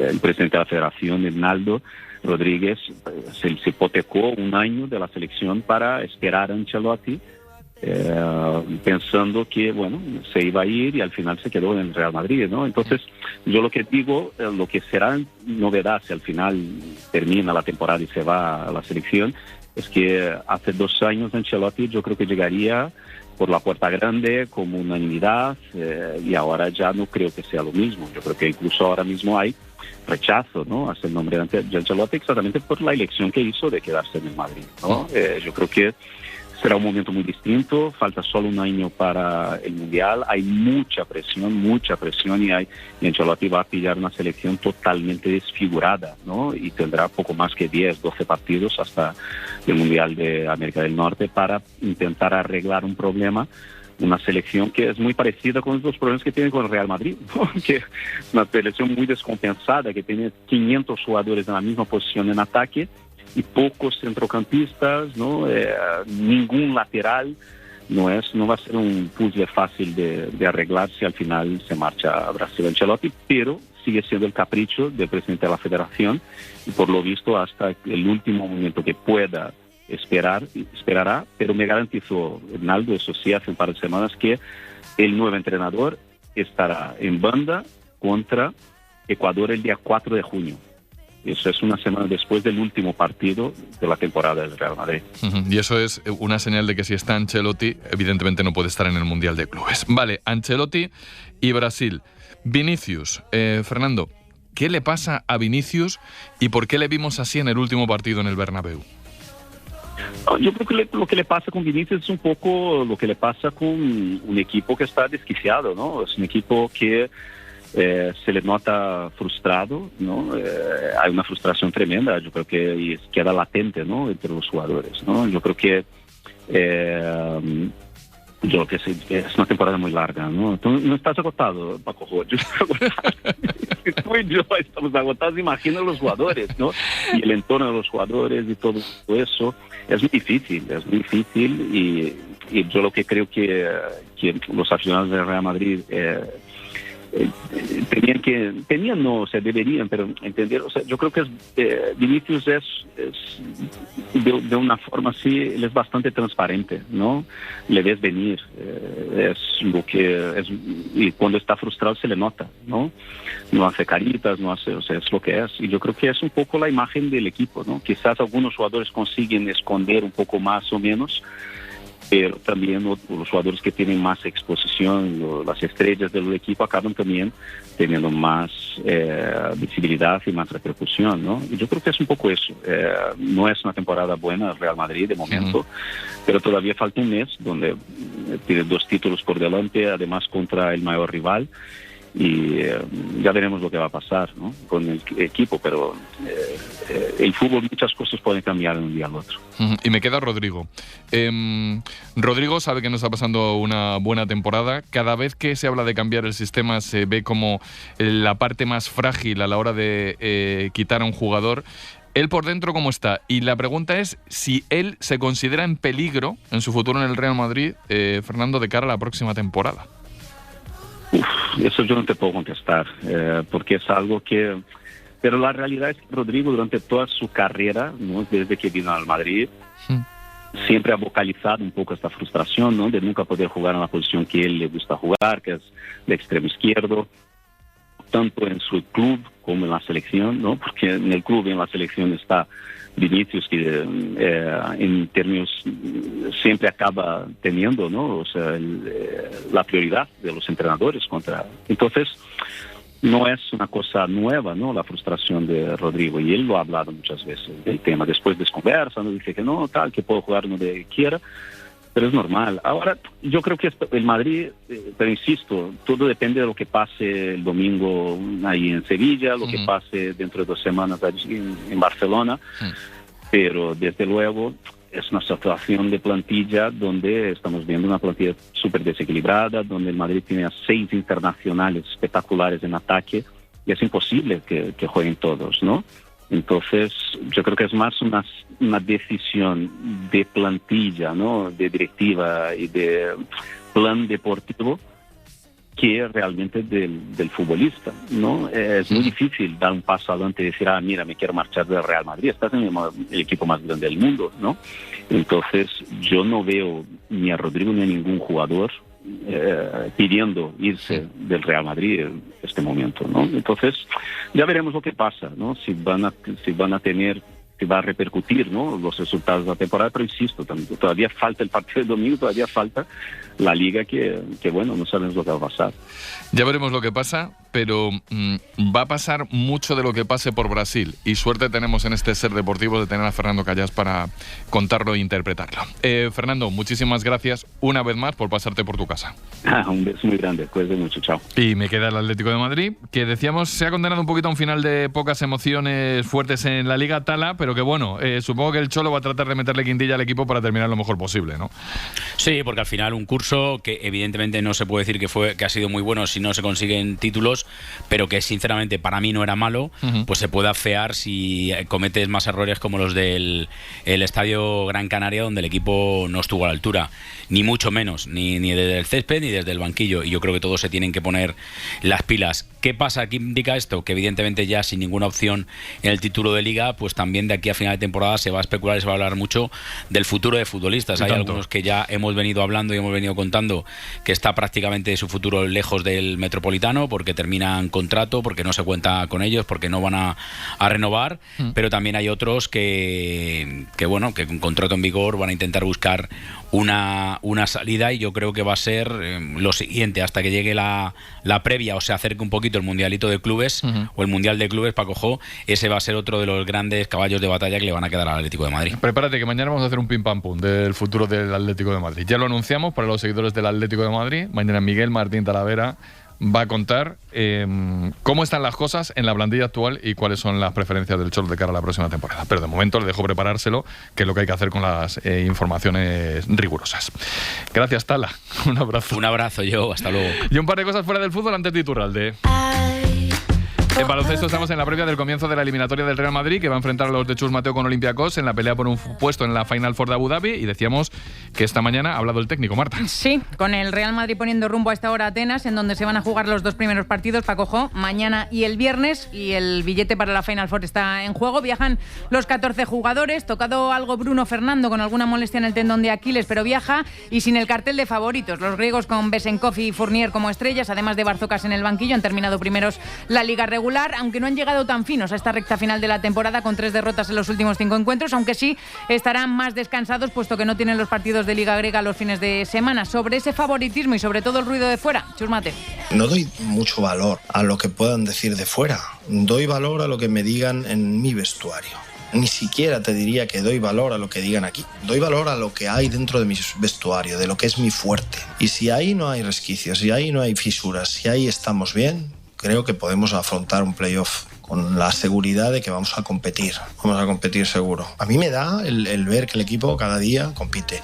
el presidente de la Federación, Hernaldo Rodríguez, se hipotecó 1 año de la selección para esperar a Ancelotti, pensando que, bueno, se iba a ir y al final se quedó en el Real Madrid, ¿no? Entonces, yo lo que digo, lo que será novedad si al final termina la temporada y se va a la selección, es que hace 2 años Ancelotti yo creo que llegaría por la puerta grande como unanimidad, y ahora ya no creo que sea lo mismo. Yo creo que incluso ahora mismo hay rechazo, ¿no?, hacia el nombre de Ancelotti, exactamente por la elección que hizo de quedarse en el Madrid, ¿no? Yo creo que será un momento muy distinto, falta solo 1 año para el Mundial, hay mucha presión y Ancelotti va a pillar una selección totalmente desfigurada, ¿no? Y tendrá poco más que 10, 12 partidos hasta el Mundial de América del Norte para intentar arreglar un problema, una selección que es muy parecida con los problemas que tiene con el Real Madrid, ¿no? Que es una selección muy descompensada, que tiene 500 jugadores en la misma posición en ataque y pocos centrocampistas, ¿no? Ningún lateral. No va a ser un puzzle fácil de arreglar si al final se marcha a Brasil Ancelotti, pero sigue siendo el capricho del presidente de la Federación y por lo visto hasta el último momento que pueda esperará, pero me garantizó Hernaldo, eso sí, hace un par de semanas, que el nuevo entrenador estará en banda contra Ecuador el día 4 de junio. Eso es una semana después del último partido de la temporada del Real Madrid. Y eso es una señal de que si está Ancelotti, evidentemente no puede estar en el Mundial de Clubes. Vale, Ancelotti y Brasil. Vinicius, Fernando, ¿qué le pasa a Vinicius y por qué le vimos así en el último partido en el Bernabéu? Yo creo que lo que le pasa con Vinicius es un poco lo que le pasa con un equipo que está desquiciado, ¿no? Es un equipo que se le nota frustrado, ¿no? Hay una frustración tremenda, yo creo que queda latente, ¿no?, entre los jugadores, ¿no? Yo creo que es una temporada muy larga, ¿no? Tú no estás agotado, Paco Rojo. Yo estoy agotado. Tú y yo estamos agotados. Imagina los jugadores, ¿no? Y el entorno de los jugadores y todo eso. Es muy difícil y yo lo que creo que los aficionados del Real Madrid deberían, pero entender, o sea, yo creo que Vinicius es de una forma así, él es bastante transparente, ¿no? Le ves venir, es lo que es, y cuando está frustrado se le nota, ¿no? No hace caritas, o sea, es lo que es, y yo creo que es un poco la imagen del equipo, ¿no? Quizás algunos jugadores consiguen esconder un poco más o menos, pero también los jugadores que tienen más exposición, las estrellas del equipo, acaban también teniendo más visibilidad y más repercusión, ¿no? Y yo creo que es un poco eso. No es una temporada buena el Real Madrid de momento, pero todavía falta un mes donde tiene 2 títulos por delante, además contra el mayor rival, y ya veremos lo que va a pasar, ¿no?, con el equipo, pero el fútbol, muchas cosas pueden cambiar de un día al otro. Y me queda Rodrigo. Rodrigo sabe que no está pasando una buena temporada. Cada vez que se habla de cambiar el sistema se ve como la parte más frágil a la hora de quitar a un jugador. Él por dentro, ¿cómo está? Y la pregunta es si él se considera en peligro en su futuro en el Real Madrid, Fernando, de cara a la próxima temporada. Eso yo no te puedo contestar, porque es algo que... Pero la realidad es que Rodrigo durante toda su carrera, ¿no?, desde que vino al Madrid, siempre ha vocalizado un poco esta frustración, ¿no?, de nunca poder jugar en la posición que él le gusta jugar, que es de extremo izquierdo. tanto en su club como en la selección, ¿no? Porque en el club y en la selección está Vinicius, que en términos siempre acaba teniendo, ¿no? O sea, la prioridad de los entrenadores Entonces, no es una cosa nueva, ¿no? La frustración de Rodrigo, y él lo ha hablado muchas veces del tema. Después desconversa, dice que no, tal, que puedo jugar donde quiera, pero es normal. Ahora, yo creo que el Madrid, pero insisto, todo depende de lo que pase el domingo ahí en Sevilla, lo que pase dentro de 2 semanas allí en Barcelona, pero desde luego es una situación de plantilla donde estamos viendo una plantilla súper desequilibrada, donde el Madrid tiene a 6 internacionales espectaculares en ataque y es imposible que jueguen todos, ¿no? Entonces, yo creo que es más una decisión de plantilla, ¿no? De directiva y de plan deportivo que realmente del futbolista, ¿no? Es muy difícil dar un paso adelante y decir, mira, me quiero marchar del Real Madrid, estás en el equipo más grande del mundo, ¿no? Entonces, yo no veo ni a Rodrigo ni a ningún jugador pidiendo irse del Real Madrid en este momento, ¿no? Entonces, ya veremos lo que pasa, ¿no? Si va a repercutir, ¿no? Los resultados de la temporada, pero insisto, todavía falta el partido del domingo, todavía falta la Liga que bueno, no sabemos lo que va a pasar. Ya veremos lo que pasa, pero va a pasar mucho de lo que pase por Brasil, y suerte tenemos en este Ser Deportivo de tener a Fernando Callás para contarlo e interpretarlo. Fernando, muchísimas gracias una vez más por pasarte por tu casa. Un beso muy grande, cuídate mucho, chao. Y me queda el Atlético de Madrid, que decíamos se ha condenado un poquito a un final de pocas emociones fuertes en la Liga Tala, pero que bueno, supongo que el Cholo va a tratar de meterle quintilla al equipo para terminar lo mejor posible, ¿no? Sí, porque al final un curso que evidentemente no se puede decir que ha sido muy bueno si no se consiguen títulos, pero que sinceramente para mí no era malo, pues se puede afear si cometes más errores como los del Estadio Gran Canaria, donde el equipo no estuvo a la altura, ni mucho menos, ni desde el césped ni desde el banquillo, y yo creo que todos se tienen que poner las pilas. ¿Qué pasa? ¿Qué indica esto? Que evidentemente ya sin ninguna opción en el título de Liga, pues también de aquí a final de temporada se va a especular y se va a hablar mucho del futuro de futbolistas. Hay algunos que ya hemos venido hablando y hemos venido contando que está prácticamente su futuro lejos del Metropolitano porque terminan contrato, porque no se cuenta con ellos, porque no van a renovar, pero también hay otros que bueno, que con contrato en vigor van a intentar buscar una salida, y yo creo que va a ser lo siguiente, hasta que llegue la previa o se acerque un poquito el Mundialito de Clubes o el Mundial de Clubes, Paco Jo, ese va a ser otro de los grandes caballos de batalla que le van a quedar al Atlético de Madrid. Prepárate que mañana vamos a hacer un pim pam pum del futuro del Atlético de Madrid. Ya lo anunciamos para los seguidores del Atlético de Madrid. Mañana Miguel Martín Talavera va a contar cómo están las cosas en la plantilla actual y cuáles son las preferencias del Cholo de cara a la próxima temporada. Pero de momento le dejo preparárselo, que es lo que hay que hacer con las informaciones rigurosas. Gracias, Tala. Un abrazo. Un abrazo, yo. Hasta luego. Y un par de cosas fuera del fútbol antes de Iturralde. En baloncesto estamos en la previa del comienzo de la eliminatoria del Real Madrid, que va a enfrentar a los de Chus Mateo con Olympiacos en la pelea por un puesto en la Final Four de Abu Dhabi, y decíamos que esta mañana ha hablado el técnico, Marta. Sí, con el Real Madrid poniendo rumbo a esta hora a Atenas, en donde se van a jugar los 2 primeros partidos, Paco Jo, mañana y el viernes, y el billete para la Final Four está en juego. Viajan los 14 jugadores, tocado algo Bruno Fernando con alguna molestia en el tendón de Aquiles, pero viaja, y sin el cartel de favoritos. Los griegos con Besenkov y Fournier como estrellas, además de Barzocas en el banquillo, han terminado primeros la liga regular, aunque no han llegado tan finos a esta recta final de la temporada con 3 derrotas en los últimos 5 encuentros, aunque sí estarán más descansados puesto que no tienen los partidos de Liga Griega los fines de semana. Sobre ese favoritismo y sobre todo el ruido de fuera, Chus Mateo. No doy mucho valor a lo que puedan decir de fuera, doy valor a lo que me digan en mi vestuario. Ni siquiera te diría que doy valor a lo que digan aquí. Doy valor a lo que hay dentro de mi vestuario, de lo que es mi fuerte. Y si ahí no hay resquicios, si ahí no hay fisuras, si ahí estamos bien, creo que podemos afrontar un playoff con la seguridad de que vamos a competir seguro. A mí me da el ver que el equipo cada día compite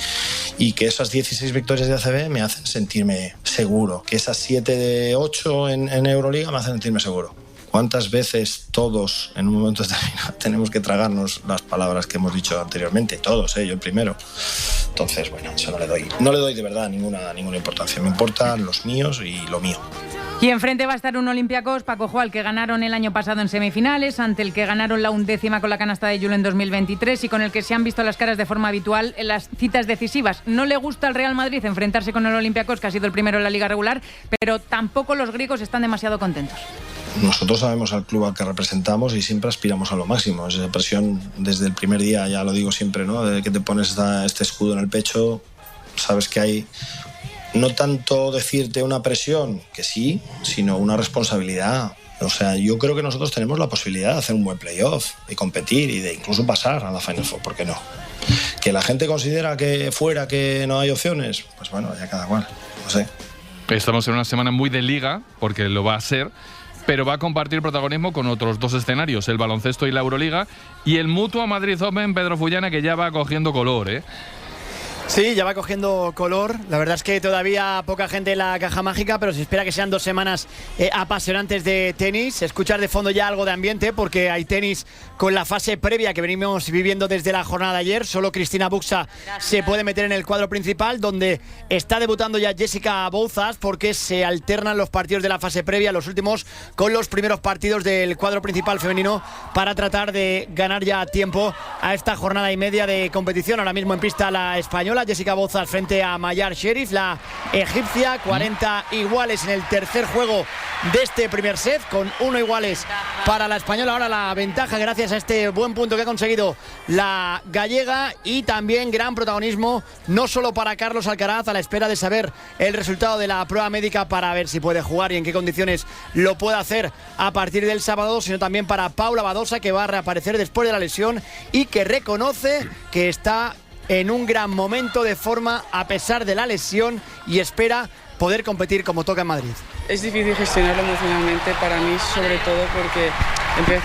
y que esas 16 victorias de ACB me hacen sentirme seguro, que esas 7 de 8 en Euroliga me hacen sentirme seguro. ¿Cuántas veces todos en un momento determinado tenemos que tragarnos las palabras que hemos dicho anteriormente? Todos, yo el primero. Entonces, bueno, eso no le doy de verdad ninguna importancia. Me importan los míos y lo mío. Y enfrente va a estar un Olympiacos, Paco Jo, al que ganaron el año pasado en semifinales, ante el que ganaron la 11ª con la canasta de Jul en 2023 y con el que se han visto las caras de forma habitual en las citas decisivas. No le gusta al Real Madrid enfrentarse con el Olympiacos, que ha sido el primero en la liga regular, pero tampoco los griegos están demasiado contentos. nosotros sabemos al club al que representamos y siempre aspiramos a lo máximo. Esa presión desde el primer día, ya lo digo siempre, ¿no? Desde que te pones este escudo en el pecho, sabes que hay no tanto decirte una presión, que sí, sino una responsabilidad. O sea, yo creo que nosotros tenemos la posibilidad de hacer un buen playoff y competir y de incluso pasar a la Final Four, ¿por qué no? Que la gente considera que no hay opciones, pues bueno, ya cada cual, no sé. Estamos en una semana muy de liga, porque lo va a ser, pero va a compartir protagonismo con otros dos escenarios, el baloncesto y la Euroliga, y el Mutua Madrid Open, Pedro Fullana, que ya va cogiendo color, ¿eh? Sí, ya va cogiendo color. La verdad es que todavía poca gente en la caja mágica, pero se espera que sean 2 semanas apasionantes de tenis. Escuchar de fondo ya algo de ambiente, porque hay tenis con la fase previa que venimos viviendo desde la jornada de ayer. Solo Cristina Buxa se puede meter en el cuadro principal, donde está debutando ya Jessica Bouzas, porque se alternan los partidos de la fase previa, los últimos, con los primeros partidos del cuadro principal femenino, para tratar de ganar ya tiempo a esta jornada y media de competición. Ahora mismo en pista la española Jessica Bouzas frente a Mayar Sherif, la egipcia. 40 iguales en el tercer juego de este primer set, con 1 iguales para la española. Ahora la ventaja gracias a este buen punto que ha conseguido la gallega, y también gran protagonismo no solo para Carlos Alcaraz, a la espera de saber el resultado de la prueba médica para ver si puede jugar y en qué condiciones lo puede hacer a partir del sábado, sino también para Paula Badosa, que va a reaparecer después de la lesión y que reconoce que está en un gran momento de forma a pesar de la lesión y espera poder competir como toca en Madrid. Es difícil gestionarlo emocionalmente para mí, sobre todo porque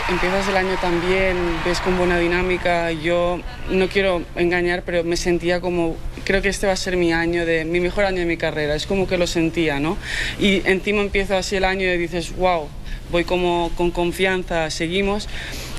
empiezas el año también, ves con buena dinámica. Yo no quiero engañar, pero me sentía como, creo que este va a ser mi mejor año de mi carrera, es como que lo sentía, ¿no? Y encima empieza así el año y dices, wow, voy como con confianza, seguimos.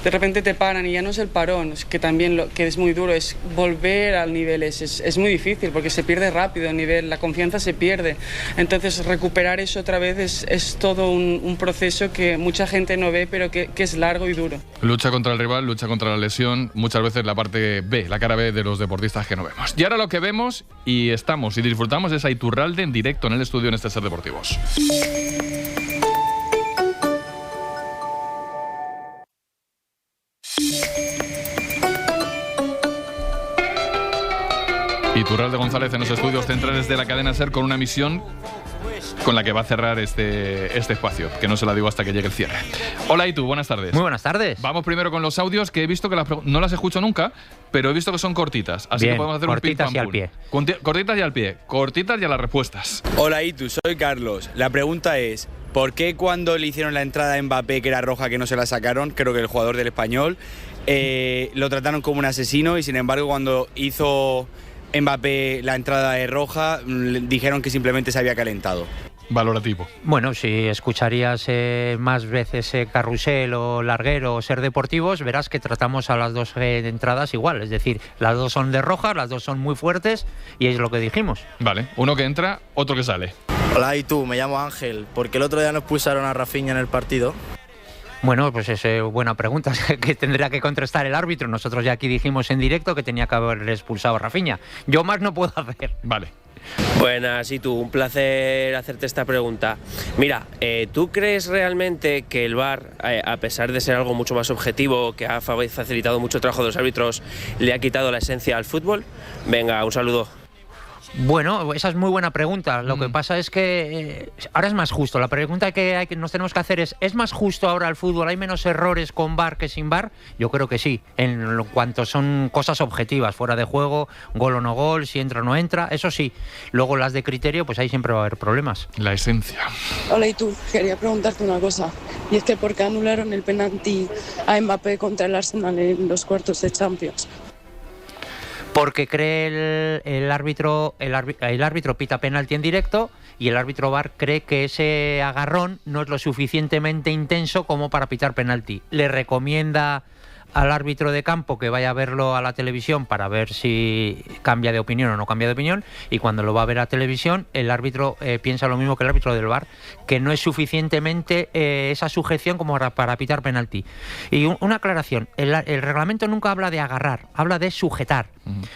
De repente te paran y ya no es el parón, que también que es muy duro, es volver al nivel, es muy difícil porque se pierde rápido el nivel, la confianza se pierde. Entonces recuperar eso otra vez es todo un proceso que mucha gente no ve, pero que es largo y duro. Lucha contra el rival, lucha contra la lesión, muchas veces la parte B, la cara B de los deportistas que no vemos. Y ahora lo que vemos y estamos y disfrutamos es a Iturralde en directo en el estudio en este Ser Deportivos. Iturralde González en los estudios centrales de la cadena SER, con una misión con la que va a cerrar este espacio, que no se la digo hasta que llegue el cierre. Hola Itu, buenas tardes. Muy buenas tardes. Vamos primero con los audios, que he visto que no las escucho nunca, pero he visto que son cortitas, así Bien, que podemos hacer cortitas un pim, y pam, al pie. Cortitas y al pie, cortitas y a las respuestas. Hola Itu, soy Carlos. La pregunta es, ¿por qué cuando le hicieron la entrada a Mbappé, que era roja, que no se la sacaron, creo que el jugador del Español, lo trataron como un asesino, y sin embargo cuando hizo Mbappé la entrada de roja, dijeron que simplemente se había calentado? Valorativo. Bueno, si escucharías más veces Carrusel o Larguero o Ser Deportivos, verás que tratamos a las dos entradas igual. Es decir, las dos son de roja, las dos son muy fuertes y es lo que dijimos. Vale, uno que entra, otro que sale. Hola, y tú, me llamo Ángel. ¿Por qué el otro día no expulsaron a Rafinha en el partido? Bueno, pues es buena pregunta que tendrá que contestar el árbitro. Nosotros ya aquí dijimos en directo que tenía que haber expulsado a Rafinha. Yo más no puedo hacer. Vale. Buenas, y tú, un placer hacerte esta pregunta. Mira, ¿tú crees realmente que el VAR, a pesar de ser algo mucho más objetivo, que ha facilitado mucho el trabajo de los árbitros, le ha quitado la esencia al fútbol? Venga, un saludo. Bueno, esa es muy buena pregunta. Lo que pasa es que ahora es más justo. La pregunta que nos tenemos que hacer ¿es más justo ahora el fútbol? ¿Hay menos errores con VAR que sin VAR? Yo creo que sí, en cuanto son cosas objetivas, fuera de juego, gol o no gol, si entra o no entra, eso sí. Luego las de criterio, pues ahí siempre va a haber problemas. La esencia. Hola, y tú, quería preguntarte una cosa. Y es que ¿por qué anularon el penalti a Mbappé contra el Arsenal en los cuartos de Champions? Porque cree el árbitro pita penalti en directo y el árbitro VAR cree que ese agarrón no es lo suficientemente intenso como para pitar penalti. Le recomienda al árbitro de campo que vaya a verlo a la televisión para ver si cambia de opinión o no cambia de opinión, y cuando lo va a ver a televisión el árbitro piensa lo mismo que el árbitro del VAR, que no es suficientemente esa sujeción como para pitar penalti. Y una aclaración, el reglamento nunca habla de agarrar, habla de sujetar.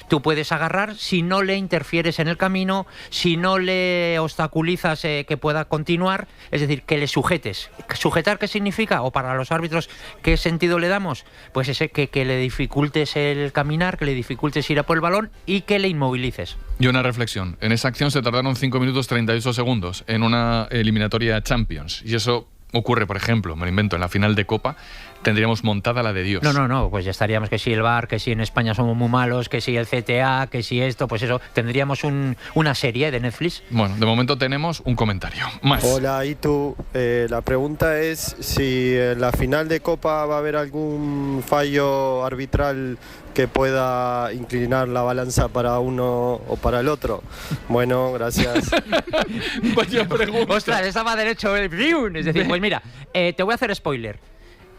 Tú puedes agarrar si no le interfieres en el camino, si no le obstaculizas que pueda continuar, es decir, que le sujetes. ¿Sujetar qué significa? O para los árbitros, ¿qué sentido le damos? Pues ese que le dificultes el caminar, que le dificultes ir a por el balón y que le inmovilices. Y una reflexión, en esa acción se tardaron 5 minutos 38 segundos en una eliminatoria Champions, y eso ocurre, por ejemplo, me lo invento, en la final de Copa tendríamos montada la de Dios. No, pues ya estaríamos que si el VAR, que si en España somos muy malos, que si el CTA, que si esto, pues eso, tendríamos una serie de Netflix. Bueno, de momento tenemos un comentario más. Hola, Itu. La pregunta es si en la final de Copa va a haber algún fallo arbitral que pueda inclinar la balanza para uno o para el otro. Bueno, gracias. Vaya pregunta. Ostras, esa va derecho. Es decir, pues mira, te voy a hacer spoiler.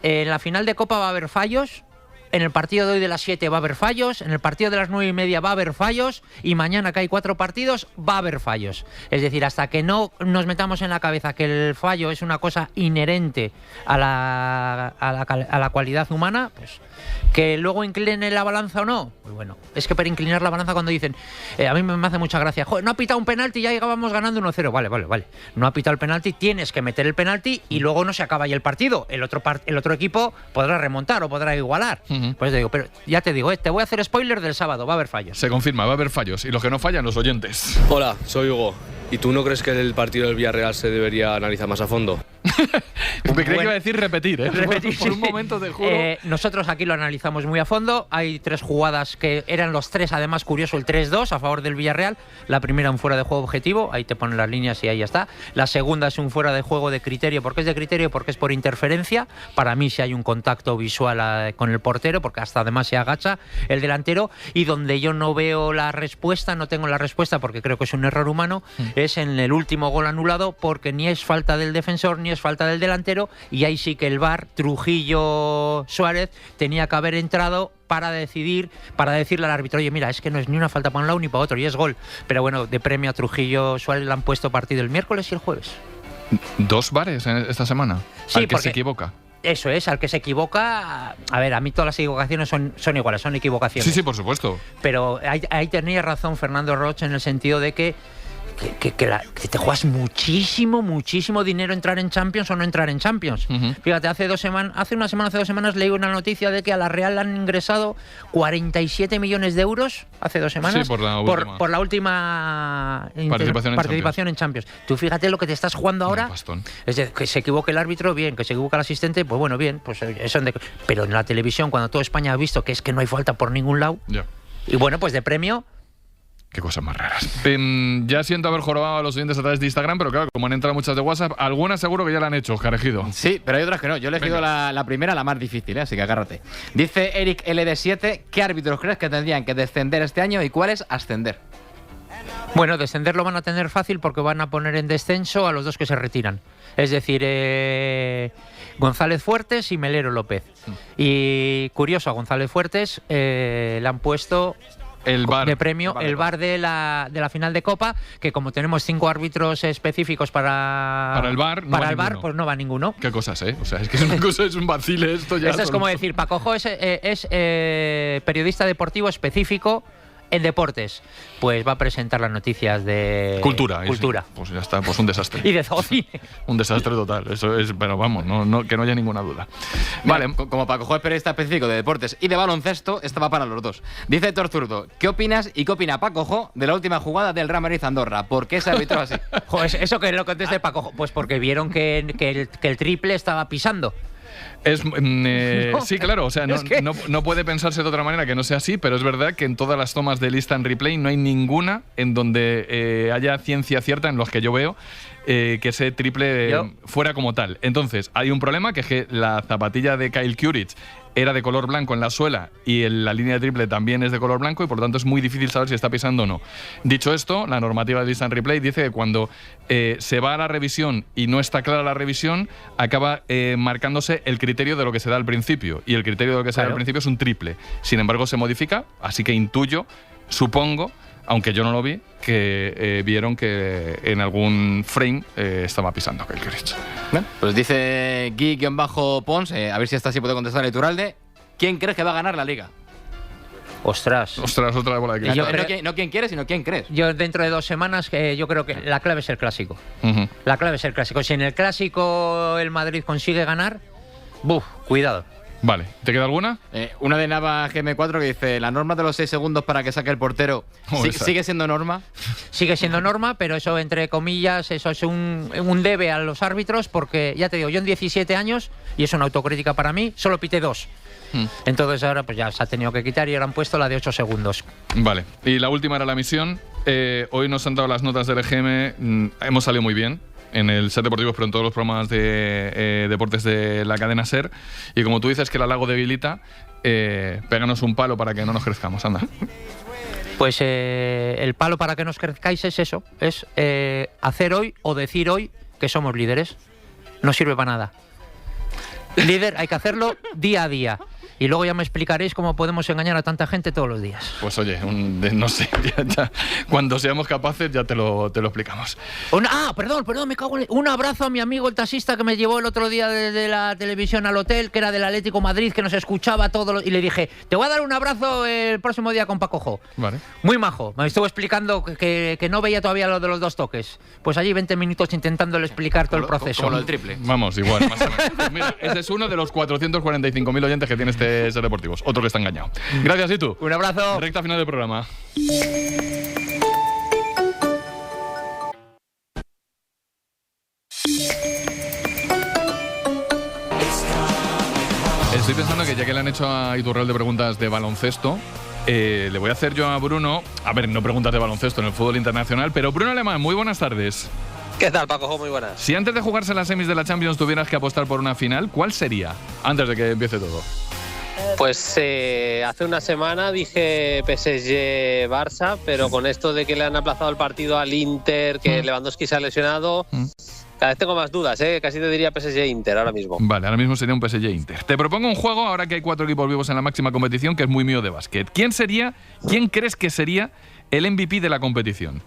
En la final de Copa va a haber fallos, en el partido de hoy de las 7 va a haber fallos, en el partido de las 9:30 va a haber fallos, y mañana que hay 4 partidos va a haber fallos. Es decir, hasta que no nos metamos en la cabeza que el fallo es una cosa inherente a la cualidad humana, pues que luego incline la balanza o no, pues bueno, es que para inclinar la balanza, cuando dicen, a mí me hace mucha gracia, joder, no ha pitado un penalti y ya vamos ganando 1-0, vale, no ha pitado el penalti, tienes que meter el penalti y luego no se acaba ahí el partido, el otro equipo podrá remontar o podrá igualar. Pues te digo, pero ya te digo, te voy a hacer spoiler del sábado, va a haber fallos. Se confirma, va a haber fallos, y los que no fallan, los oyentes. Hola, soy Hugo. ¿Y tú no crees que el partido del Villarreal se debería analizar más a fondo? Me creí que iba a decir repetir, ¿eh? Repetir, por un momento te juro. Nosotros aquí lo analizamos muy a fondo. Hay 3 jugadas que eran los 3, además curioso, el 3-2 a favor del Villarreal. La primera, un fuera de juego objetivo, ahí te ponen las líneas y ahí ya está. La segunda es un fuera de juego de criterio. ¿Por qué es de criterio? Porque es por interferencia. Para mí, si hay un contacto visual con el portero, porque hasta además se agacha el delantero, y donde yo no veo la respuesta, no tengo la respuesta porque creo que es un error humano, es en el último gol anulado, porque ni es falta del defensor ni es falta del delantero, y ahí sí que el VAR, Trujillo Suárez, tenía que haber entrado para decirle al árbitro, oye, mira, es que no es ni una falta para un lado ni para otro, y es gol. Pero bueno, de premio a Trujillo Suárez le han puesto partido el miércoles y el jueves. 2 VARes esta semana, sí, al que se equivoca. Eso es, al que se equivoca. A ver, a mí todas las equivocaciones son iguales, son equivocaciones. Sí, por supuesto. Pero ahí tenía razón Fernando Roch en el sentido de que te juegas muchísimo dinero entrar en Champions o no entrar en Champions. Fíjate, hace 2 semanas leí una noticia de que a la Real han ingresado 47 millones de euros hace 2 semanas, sí, por la última participación en Champions. Tú fíjate lo que te estás jugando ahora. Es decir, que se equivoque el árbitro, bien, que se equivoque el asistente, pues bueno, bien, pues eso. Pero en la televisión, cuando toda España ha visto que es que no hay falta por ningún lado, y bueno, pues de premio. Qué cosas más raras. Ya siento haber jorobado a los oyentes a través de Instagram, pero claro, como han entrado muchas de WhatsApp, algunas seguro que ya la han hecho, Oscar Ejido. Sí, pero hay otras que no. Yo he elegido la primera, la más difícil, así que agárrate. Dice Eric LD7, ¿qué árbitros crees que tendrían que descender este año y cuáles ascender? Bueno, descender lo van a tener fácil porque van a poner en descenso a los 2 que se retiran. Es decir, González Fuertes y Melero López. Y curioso, a González Fuertes le han puesto el VAR de premio, el VAR de la final de Copa, que como tenemos 5 árbitros específicos para el VAR, pues no va ninguno. Qué cosas, o sea, es que es una cosa, es un vacile esto ya. Esto es como decir, Paco Jo es periodista deportivo específico en deportes, pues va a presentar las noticias de cultura. Sí. Pues ya está, pues un desastre. Y de zoocine. Un desastre total, eso es, pero vamos, que no haya ninguna duda. Vale, como Paco Jo es periodista específico de deportes y de baloncesto, esta va para los dos. Dice Héctor Zurdo, ¿qué opinas y qué opina Paco Jo de la última jugada del Real Madrid-Andorra? ¿Por qué se arbitró así? Eso que lo conteste Paco Jo, pues porque vieron que el triple estaba pisando. Sí, claro, o sea, no puede pensarse de otra manera que no sea así, pero es verdad que en todas las tomas de instant replay no hay ninguna en donde haya ciencia cierta en los que yo veo que ese triple fuera como tal. Entonces, hay un problema, que es que la zapatilla de Kyle Kuric era de color blanco en la suela y la línea de triple también es de color blanco y por lo tanto es muy difícil saber si está pisando o no. Dicho esto, la normativa de Instant Replay dice que cuando se va a la revisión y no está clara la revisión, acaba marcándose el criterio de lo que se da al principio, y el criterio de lo que se da al principio es un triple. Sin embargo, se modifica, así que intuyo, supongo, aunque yo no lo vi, que vieron que en algún frame estaba pisando Kyle Kirich. Bueno, pues dice Guy-Pons, a ver si esta sí puede contestar Iturralde. ¿Quién crees que va a ganar la Liga? Ostras, otra bola de cristal. No quién quieres, sino quién crees. Yo dentro de 2 semanas yo creo que la clave es el clásico. La clave es el clásico. Si en el clásico el Madrid consigue ganar, cuidado. Vale, ¿te queda alguna? Una de Nava GM4 que dice: la norma de los 6 segundos para que saque el portero sigue siendo norma. Sigue siendo norma, pero eso, entre comillas, eso es un debe a los árbitros, porque ya te digo, yo en 17 años, y es una autocrítica para mí, solo pité 2. Entonces ahora pues ya se ha tenido que quitar y ahora han puesto la de 8 segundos. Vale, y la última era la misión. Hoy nos han dado las notas del EGM, hemos salido muy bien en el Ser Deportivos, pero en todos los programas de deportes de la cadena SER. Y como tú dices que el halago debilita, péganos un palo para que no nos crezcamos, anda. Pues el palo para que nos crezcáis es eso, es hacer hoy o decir hoy que somos líderes. No sirve para nada. Líder hay que hacerlo día a día. Y luego ya me explicaréis cómo podemos engañar a tanta gente todos los días. Pues oye, no sé, ya, cuando seamos capaces ya te lo explicamos. Perdón, me cago en... Un abrazo a mi amigo el taxista que me llevó el otro día de la televisión al hotel, que era del Atlético Madrid, que nos escuchaba todo, y le dije, te voy a dar un abrazo el próximo día con Paco Jo. Vale. Muy majo, me estuvo explicando que no veía todavía lo de los 2 toques. Pues allí 20 minutos intentándole explicar todo el proceso. Como lo del triple. Vamos, igual, más o menos. Pues mira, ese es uno de los 445.000 oyentes que tiene este Ser Deportivos. Otro que está engañado. Gracias, Itu. Un abrazo. Recta final del programa. Estoy pensando que ya que le han hecho a Iturralde preguntas de baloncesto, le voy a hacer yo a Bruno, a ver, no preguntas de baloncesto en el fútbol internacional, pero Bruno Alemán, muy buenas tardes. ¿Qué tal, Paco? Muy buenas. Si antes de jugarse las semis de la Champions tuvieras que apostar por una final, ¿cuál sería? Antes de que empiece todo. Pues hace una semana dije PSG-Barça, pero con esto de que le han aplazado el partido al Inter, que Lewandowski se ha lesionado, cada vez tengo más dudas, casi te diría PSG-Inter ahora mismo. Vale, ahora mismo sería un PSG-Inter. Te propongo un juego, ahora que hay 4 equipos vivos en la máxima competición, que es muy mío de básquet. ¿Quién crees que sería el MVP de la competición?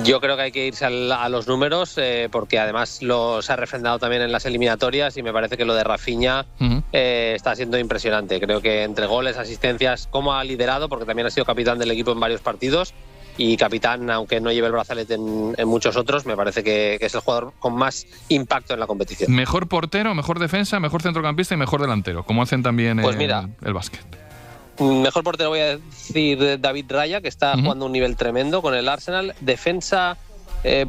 Yo creo que hay que irse a los números, porque además se ha refrendado también en las eliminatorias, y me parece que lo de Rafinha está siendo impresionante. Creo que entre goles, asistencias, cómo ha liderado, porque también ha sido capitán del equipo en varios partidos, y capitán, aunque no lleve el brazalete en muchos otros, me parece que es el jugador con más impacto en la competición. Mejor portero, mejor defensa, mejor centrocampista y mejor delantero, como hacen también el básquet. Mejor portero voy a decir David Raya, que está jugando a un nivel tremendo con el Arsenal. Defensa,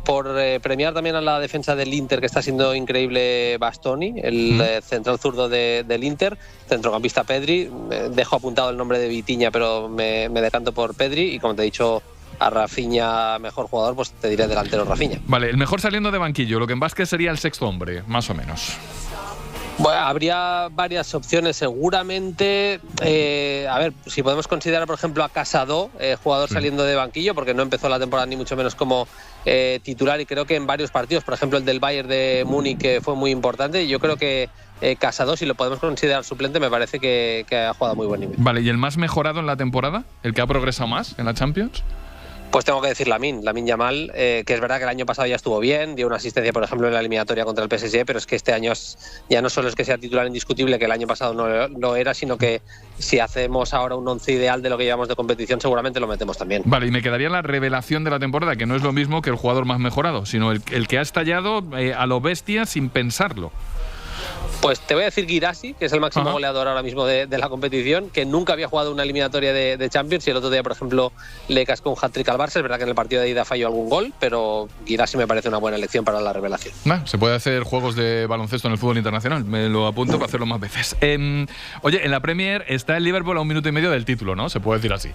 por premiar también a la defensa del Inter, que está siendo increíble, Bastoni, el central zurdo del Inter. Centrocampista Pedri, dejo apuntado el nombre de Vitinha, pero me decanto por Pedri, y como te he dicho, a Rafinha mejor jugador, pues te diré delantero Rafinha. Vale, el mejor saliendo de banquillo, lo que en básquet sería el sexto hombre, más o menos. Bueno, habría varias opciones seguramente. A ver, si podemos considerar, por ejemplo, a Casado, jugador saliendo de banquillo, porque no empezó la temporada ni mucho menos como titular, y creo que en varios partidos, por ejemplo el del Bayern de Múnich, que fue muy importante. Yo creo que Casado, si lo podemos considerar suplente, me parece que ha jugado a muy buen nivel. Vale, ¿y el más mejorado en la temporada? ¿El que ha progresado más en la Champions? Pues tengo que decir Lamine Yamal, que es verdad que el año pasado ya estuvo bien, dio una asistencia, por ejemplo, en la eliminatoria contra el PSG, pero es que este año ya no solo es que sea titular indiscutible, que el año pasado no lo era, sino que si hacemos ahora un 11 ideal de lo que llevamos de competición, seguramente lo metemos también. Vale, y me quedaría la revelación de la temporada, que no es lo mismo que el jugador más mejorado, sino el que ha estallado a lo bestia sin pensarlo. Pues te voy a decir Guirassi, que es el máximo goleador ahora mismo de la competición, que nunca había jugado una eliminatoria de Champions, y el otro día, por ejemplo, le cascó un hat-trick al Barça. Es verdad que en el partido de ida falló algún gol, pero Guirassi me parece una buena elección para la revelación. Se puede hacer juegos de baloncesto en el fútbol internacional, me lo apunto para hacerlo más veces. Oye, en la Premier está el Liverpool a 1 minuto y medio del título, ¿no? Se puede decir así.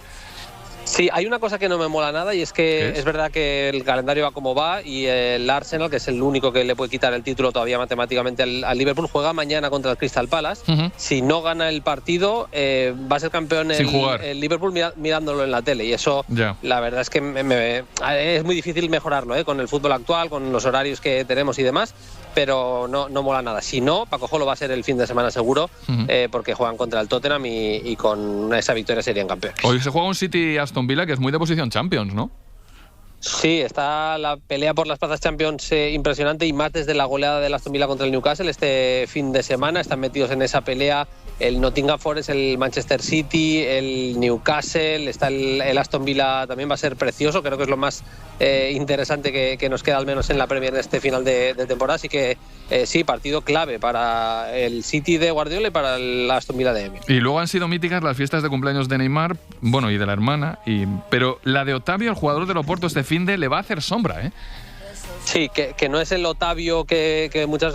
Sí, hay una cosa que no me mola nada y es que es verdad que el calendario va como va y el Arsenal, que es el único que le puede quitar el título todavía matemáticamente al Liverpool, juega mañana contra el Crystal Palace. Si no gana el partido, va a ser campeón el Liverpool mirándolo en la tele y eso la verdad es que es muy difícil mejorarlo con el fútbol actual, con los horarios que tenemos y demás, pero no mola nada. Si no, Paco lo va a ser el fin de semana seguro, porque juegan contra el Tottenham y con esa victoria serían campeones. Hoy se juega un City-Aston Villa que es muy de posición Champions, ¿no? Sí, está la pelea por las plazas Champions impresionante y más desde la goleada del Aston Villa contra el Newcastle este fin de semana. Están metidos en esa pelea el Nottingham Forest, el Manchester City, el Newcastle, está el Aston Villa, también va a ser precioso, creo que es lo más interesante que nos queda al menos en la Premier en este final de temporada, así que sí, partido clave para el City de Guardiola y para el Aston Villa de Emery. Y luego han sido míticas las fiestas de cumpleaños de Neymar, bueno, y de la hermana, pero la de Otavio, el jugador del Oporto, este finde le va a hacer sombra, ¿eh? Sí, que no es el Otavio que muchas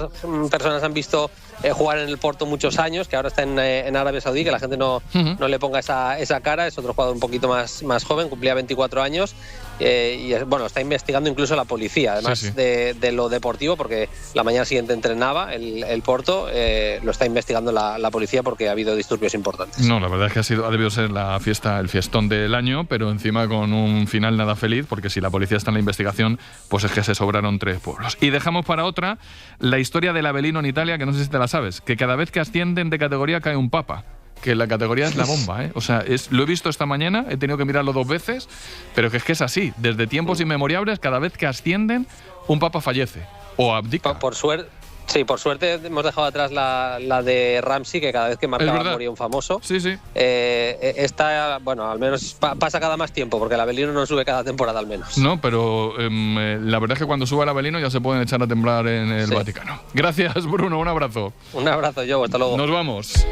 personas han visto jugar en el Porto muchos años, que ahora está en Arabia Saudí, que la gente no le ponga esa cara. Es otro jugador un poquito más joven, cumplía 24 años y bueno, está investigando incluso la policía, además de lo deportivo, porque la mañana siguiente entrenaba el Porto, lo está investigando la policía porque ha habido disturbios importantes. No, la verdad es que ha debido ser la fiesta, el fiestón del año, pero encima con un final nada feliz, porque si la policía está en la investigación, pues es que se sobraron 3 pueblos. Y dejamos para otra la historia del Avellino en Italia, que no sé si te la sabes, que cada vez que ascienden de categoría cae un papa, que la categoría es la bomba, ¿eh? O sea, lo he visto esta mañana, he tenido que mirarlo 2 veces, pero que es así, desde tiempos inmemorables, cada vez que ascienden, un papa fallece o abdica. Por suerte. Sí, por suerte hemos dejado atrás la de Ramsey, que cada vez que marcaba moría un famoso. Sí. Esta, bueno, al menos pasa cada más tiempo, porque el Avellino no sube cada temporada al menos. No, pero la verdad es que cuando sube el Avellino ya se pueden echar a temblar en el Vaticano. Gracias, Bruno, un abrazo. Un abrazo, yo, hasta luego. Nos vamos.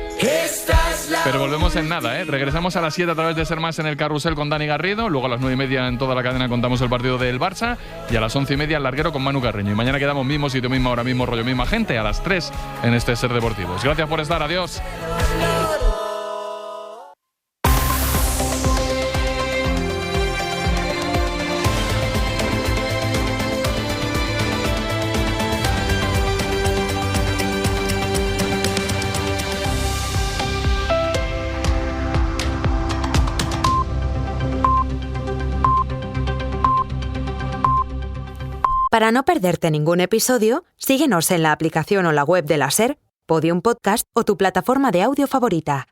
Pero volvemos en nada, ¿eh? Regresamos a las 7 a través de Ser Más en el Carrusel con Dani Garrido, luego a las 9:30 en toda la cadena contamos el partido del Barça y a las 11:30 el larguero con Manu Carreño. Y mañana quedamos mismo sitio, misma hora, mismo rollo, misma gente a las 3 en este Ser Deportivos. Gracias por estar, adiós. Para no perderte ningún episodio, síguenos en la aplicación o la web de la SER, Podium Podcast o tu plataforma de audio favorita.